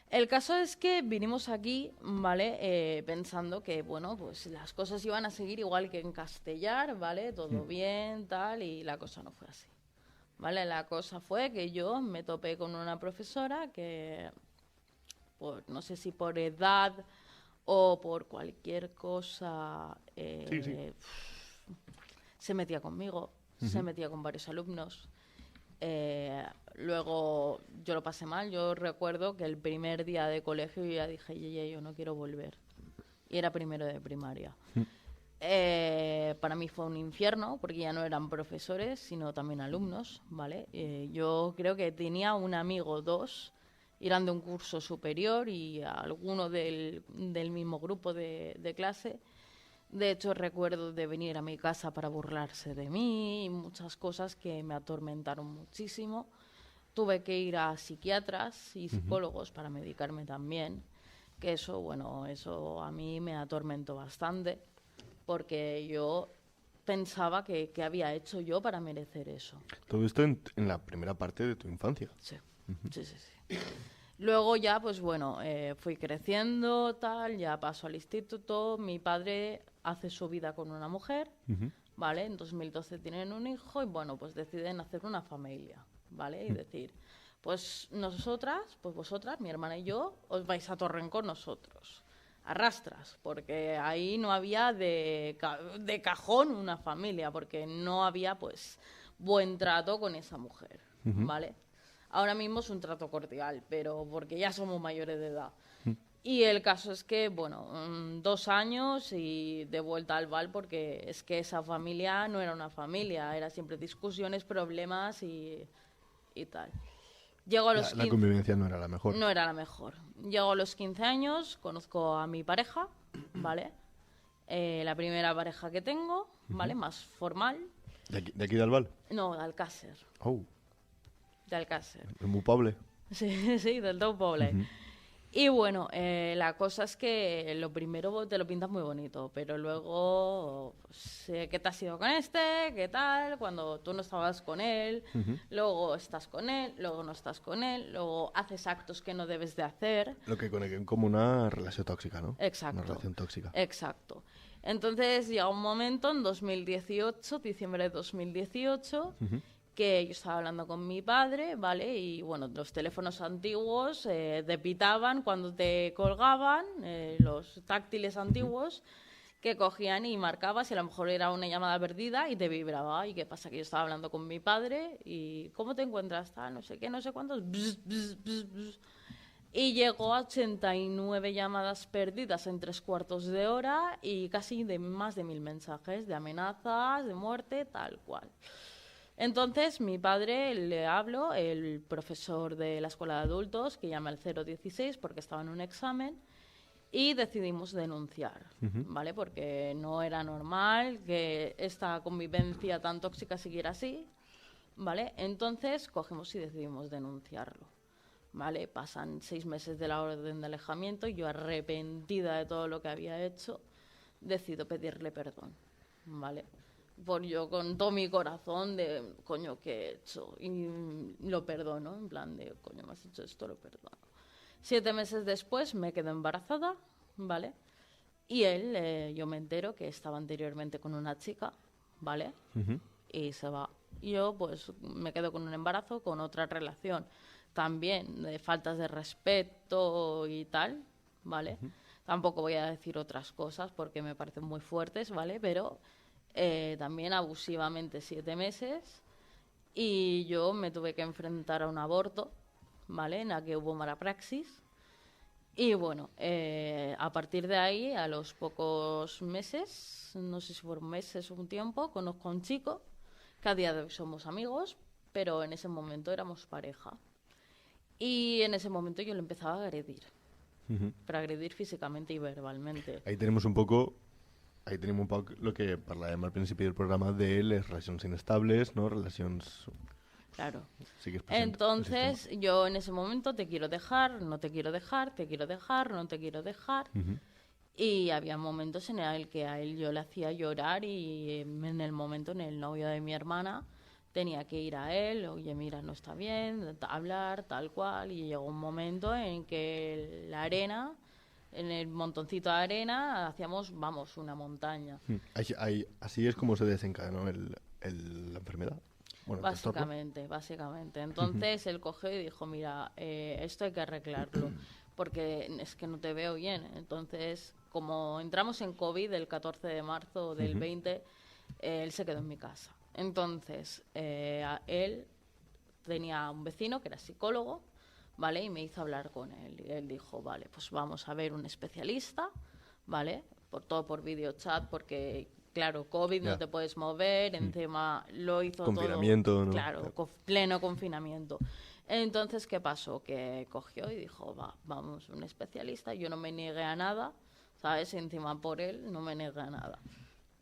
El caso es que vinimos aquí, ¿vale? Pensando que, bueno, pues las cosas iban a seguir igual que en Castellar, ¿vale? Todo bien, tal, y la cosa no fue así. ¿Vale? La cosa fue que yo me topé con una profesora que, no sé si por edad o por cualquier cosa, se metía conmigo, se metía con varios alumnos. Luego yo lo pasé mal. Yo recuerdo que el primer día de colegio yo ya dije, yo no quiero volver. Y era primero de primaria. Para mí fue un infierno porque ya no eran profesores, sino también alumnos, ¿vale? Yo creo que tenía un amigo, dos, eran de un curso superior y alguno del mismo grupo de clase. De hecho, recuerdo de venir a mi casa para burlarse de mí y muchas cosas que me atormentaron muchísimo. Tuve que ir a psiquiatras y psicólogos para medicarme también, que eso, bueno, eso a mí me atormentó bastante, porque yo pensaba que había hecho yo para merecer eso.
Todo esto en la primera parte de tu infancia.
Sí, sí. Luego ya, pues bueno, fui creciendo, tal, ya paso al instituto. Mi padre hace su vida con una mujer, ¿vale? En 2012 tienen un hijo y, bueno, pues deciden hacer una familia, ¿vale? Y decir, pues nosotras, pues vosotras, mi hermana y yo, os vais a Torrent con nosotros. Arrastras, porque ahí no había de cajón una familia, porque no había, pues, buen trato con esa mujer, ¿vale? Ahora mismo es un trato cordial, pero porque ya somos mayores de edad. Y el caso es que, bueno, 2 años y de vuelta al Val, porque es que esa familia no era una familia, era siempre discusiones, problemas y tal. Llego a los
la convivencia no era la mejor.
No era la mejor. Llego a los 15 años, conozco a mi pareja, ¿vale? La primera pareja que tengo, ¿vale? Más formal.
¿De aquí de Albal?
No, de Alcácer.
Oh.
De Alcácer.
Es muy poble.
Sí, del todo poble. Y bueno, la cosa es que lo primero te lo pintas muy bonito, pero luego, pues, ¿qué te has ido con este? ¿Qué tal? Cuando tú no estabas con él, luego estás con él, luego no estás con él, luego haces actos que no debes de hacer.
Lo que conecten como una relación tóxica, ¿no?
Exacto.
Una relación tóxica.
Exacto. Entonces llega un momento en 2018, diciembre de 2018, que yo estaba hablando con mi padre, ¿vale? Y bueno, los teléfonos antiguos te pitaban cuando te colgaban, los táctiles antiguos, que cogían y marcabas y a lo mejor era una llamada perdida y te vibraba. ¿Y qué pasa? Que yo estaba hablando con mi padre y ¿cómo te encuentras? Tal, no sé qué, no sé cuántos. Y llegó a 89 llamadas perdidas en 3/4 de hora y casi más de 1000 mensajes de amenazas, de muerte, tal cual. Entonces, mi padre, le hablo, el profesor de la escuela de adultos, que llama al 016 porque estaba en un examen, y decidimos denunciar, ¿vale? Porque no era normal que esta convivencia tan tóxica siguiera así, ¿vale? Entonces, cogemos y decidimos denunciarlo, ¿vale? Pasan 6 meses de la orden de alejamiento y yo, arrepentida de todo lo que había hecho, decido pedirle perdón, ¿vale? Por yo con todo mi corazón de, coño, ¿qué he hecho? Y lo perdono, en plan de, coño, me has hecho esto, lo perdono. 7 meses después me quedo embarazada, ¿vale? Y él, yo me entero que estaba anteriormente con una chica, ¿vale? Y se va. Yo, pues, me quedo con un embarazo, con otra relación también de faltas de respeto y tal, ¿vale? Tampoco voy a decir otras cosas porque me parecen muy fuertes, ¿vale? Pero también abusivamente 7 meses y yo me tuve que enfrentar a un aborto, ¿vale? En la que hubo mala praxis. Y bueno, a partir de ahí, a los pocos meses, no sé si fueron meses o un tiempo, conozco a un chico que a día de hoy somos amigos, pero en ese momento éramos pareja. Y en ese momento yo le empezaba a agredir, pero agredir físicamente y verbalmente.
Ahí tenemos un poco lo que parlàvem al principi del programa de les relacions inestables, no? Relacions...
Claro.
Sí que es present,
Entonces, yo en ese momento te quiero dejar, no te quiero dejar, te quiero dejar, no te quiero dejar. Y había momentos en el que a él yo le hacía llorar y en el momento, en el novio de mi hermana, tenía que ir a él, oye, mira, no está bien, hablar, tal cual. Y llegó un momento en que la arena, en el montoncito de arena, hacíamos, vamos, una montaña.
Así es como se desencadenó la enfermedad. Bueno,
Básicamente. Entonces él cogió y dijo, mira, esto hay que arreglarlo, porque es que no te veo bien. Entonces, como entramos en COVID el 14 de marzo del 20, él se quedó en mi casa. Entonces, él tenía un vecino que era psicólogo, ¿vale? Y me hizo hablar con él. Y él dijo, vale, pues vamos a ver un especialista, ¿vale? Todo por videochat, porque... Claro, COVID, no te puedes mover, encima lo hizo
confinamiento,
todo...
¿no?
Claro, pleno confinamiento. Entonces, ¿qué pasó? Que cogió y dijo, vamos, un especialista. Yo no me negué a nada, ¿sabes? Encima por él no me negué a nada.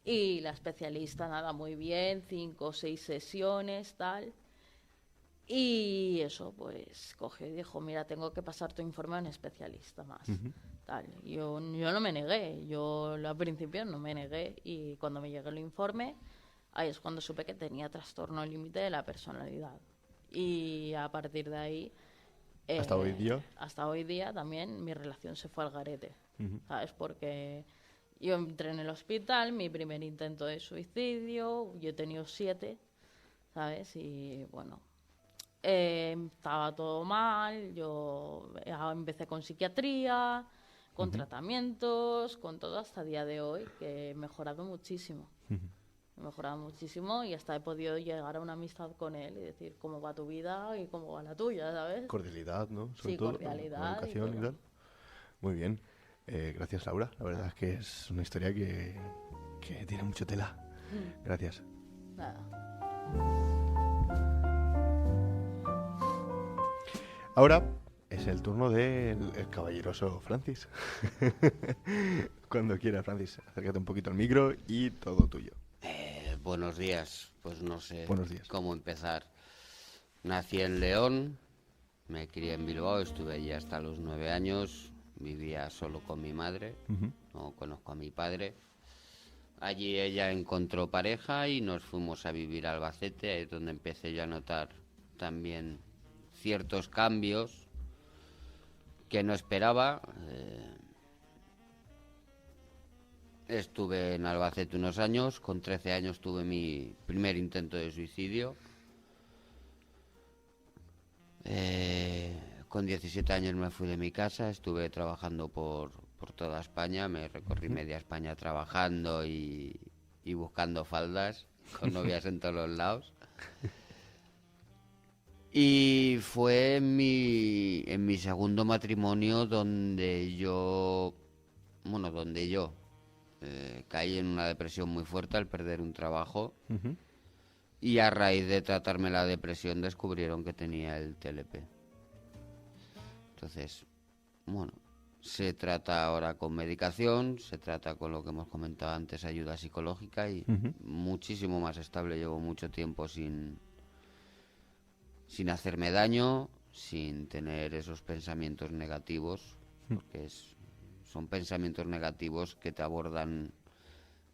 Y la especialista, nada, muy bien, 5 o 6 sesiones, tal. Y eso, pues, cogió y dijo, mira, tengo que pasar tu informe a un especialista más. Tal. Yo no me negué, yo al principio no me negué y cuando me llegó el informe, ahí es cuando supe que tenía trastorno límite de la personalidad. Y a partir de ahí...
¿Hasta hoy día?
Hasta hoy día también mi relación se fue al garete, ¿sabes? Porque yo entré en el hospital, mi primer intento de suicidio, yo he tenido 7, ¿sabes? Y bueno... estaba todo mal, yo empecé con psiquiatría, con tratamientos, con todo hasta el día de hoy, que he mejorado muchísimo. He mejorado muchísimo y hasta he podido llegar a una amistad con él y decir cómo va tu vida y cómo va la tuya, ¿sabes?
Cordialidad, ¿no?
Sí, cordialidad.
Educación y tal. Muy bien. Gracias, Laura. La verdad es que es una historia que tiene mucho tela. Gracias.
Nada.
Ahora es el turno del caballeroso Francis. Cuando quiera, Francis, acércate un poquito al micro y todo tuyo.
Buenos días, pues no sé
Buenos días.
cómo empezar. Nací en León, me crié en Bilbao, estuve allí hasta los 9 años, vivía solo con mi madre, no conozco a mi padre. Allí ella encontró pareja y nos fuimos a vivir a Albacete, ahí es donde empecé yo a notar también ciertos cambios que no esperaba. Estuve en Albacete unos años, con 13 años tuve mi primer intento de suicidio. Con 17 años me fui de mi casa, estuve trabajando por toda España, me recorrí media España trabajando y buscando faldas, con novias en todos los lados. Y fue en mi segundo matrimonio donde yo caí en una depresión muy fuerte al perder un trabajo. Y a raíz de tratarme la depresión descubrieron que tenía el TLP. Entonces, bueno, se trata ahora con medicación, se trata con lo que hemos comentado antes, ayuda psicológica y muchísimo más estable. Llevo mucho tiempo sin hacerme daño, sin tener esos pensamientos negativos, porque son pensamientos negativos que te abordan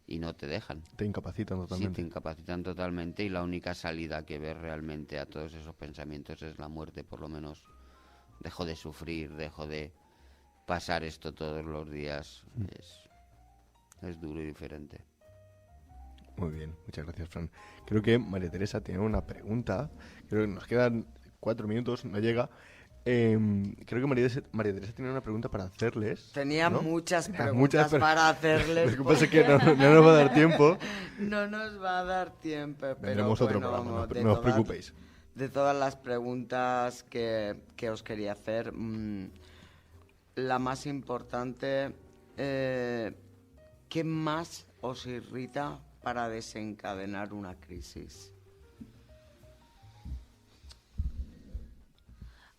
y no te dejan.
Te incapacitan totalmente.
Sí, te incapacitan totalmente y la única salida que ves realmente a todos esos pensamientos es la muerte. Por lo menos dejo de sufrir, dejo de pasar esto todos los días. Es duro y diferente.
Muy bien, muchas gracias, Fran. Creo que María Teresa tiene una pregunta. Creo que nos quedan 4 minutos, no llega. Creo que María Teresa tiene una pregunta para hacerles.
Tenía
¿no?
muchas preguntas para hacerles.
Lo que pasa es que no nos va a dar tiempo.
No nos va a dar tiempo, pero
Vendremos otro programa, no os preocupéis.
De todas las preguntas que os quería hacer, la más importante, ¿qué más os irrita para desencadenar una crisis?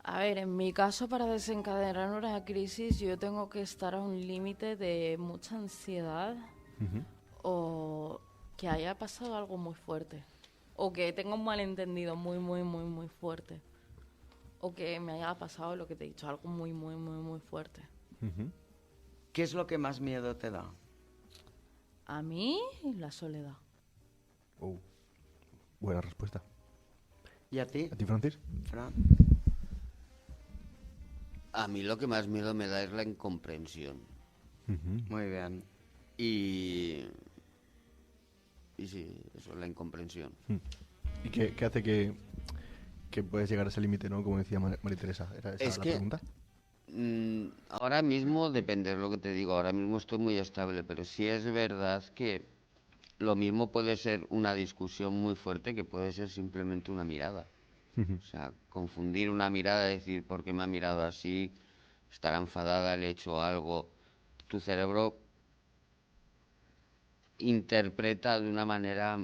A ver, en mi caso, para desencadenar una crisis, yo tengo que estar a un límite de mucha ansiedad o que haya pasado algo muy fuerte o que tenga un malentendido muy, muy, muy, muy fuerte o que me haya pasado lo que te he dicho, algo muy, muy, muy, muy fuerte.
¿Qué es lo que más miedo te da?
A mí, la soledad.
Buena respuesta.
¿Y a ti?
¿A ti, Francis?
Fran.
A mí lo que más miedo me da es la incomprensión.
Muy bien.
Y sí, eso, la incomprensión.
¿Y qué hace que puedes llegar a ese límite, ¿no? Como decía María Teresa. ¿Era esa la pregunta?
Ahora mismo, depende de lo que te digo, ahora mismo estoy muy estable, pero sí es verdad que lo mismo puede ser una discusión muy fuerte que puede ser simplemente una mirada. O sea, confundir una mirada, decir, ¿por qué me ha mirado así? Estará enfadada, le he hecho algo. Tu cerebro interpreta de una manera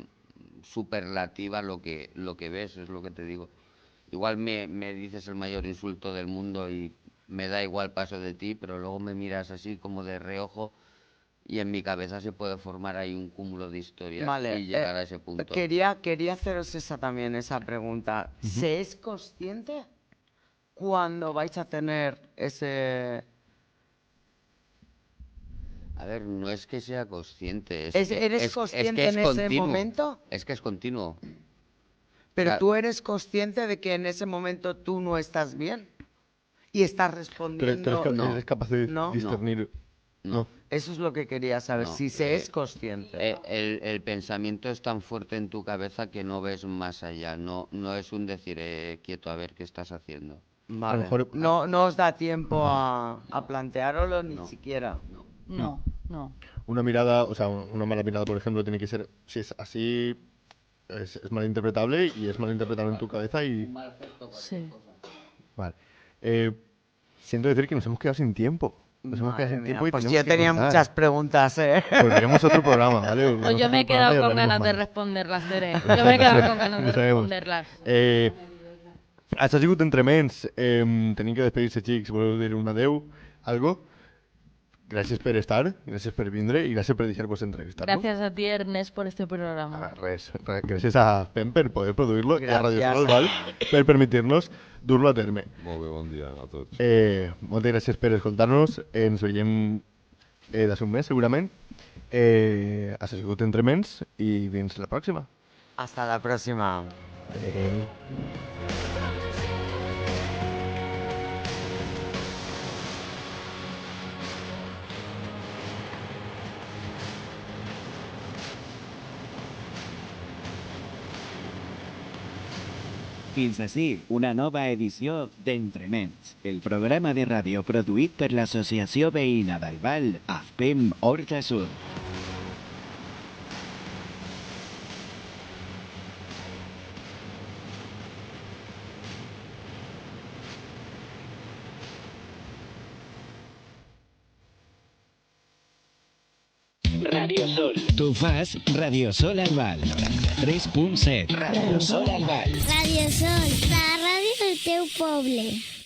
superlativa lo que ves, es lo que te digo. Igual me dices el mayor insulto del mundo y me da igual, paso de ti, pero luego me miras así como de reojo y en mi cabeza se puede formar ahí un cúmulo de historias y llegar a ese punto.
Quería haceros esa pregunta. ¿Se es consciente cuando vais a tener ese...?
A ver, no es que sea consciente.
¿Eres consciente en ese momento?
Es que es continuo.
Pero
Claro.
tú eres consciente de que en ese momento tú no estás bien y estás respondiendo...
Pero eres capaz de
No.
discernir...
No.
Eso es lo que quería saber,
No.
si se es consciente.
El pensamiento es tan fuerte en tu cabeza que no ves más allá. No es un decir, quieto, a ver qué estás haciendo.
Vale.
A lo mejor-
No os da tiempo a planteároslo ni siquiera.
No.
Una mirada, o sea, una mala mirada, por ejemplo, tiene que ser... Si es así, es malinterpretable y es malinterpretable en tu cabeza y...
Sí.
Vale. Siento decir que nos hemos quedado sin tiempo. Nos hemos quedado sin
Madre mía,
tiempo y
pues
tenemos
yo
que
tenía
cortar.
muchas preguntas,
Pues veremos otro programa, ¿vale?
Pues yo me he
Otro programa y
quedado con
hablaremos
ganas de
más.
responderlas, Tere. Yo me he quedado con ganas de
Lo sabemos.
responderlas.
Això ha sigut Entrements. Tenim que despedir-se, xics. Voleu dir un adeu? Algo? Gràcies per estar, gràcies per vindre i gràcies per deixar-vos entrevistar-nos.
Gracias a ti, Ernest, por este programa.
Res. Gràcies a PEN per poder produir-lo i a Radio
Gràcies.
Sol Val per permetir-nos dur-lo a terme.
Molt bé, bon dia a tots.
Moltes gràcies per escoltar-nos. Ens veiem d'ací un mes, segurament. Ha sigut Entrements i fins la pròxima.
Hasta la próxima.
Adéu.
Fins ací una nova edició d'Entrements, el programa de ràdio produït per l'Associació Veïna d'Albal, AFPEM Horta Sud. Radio Sol. Tu fas Radio Sol Albal. 3.7. Radio Sol Albal.
Radio Sol, la ràdio del teu poble.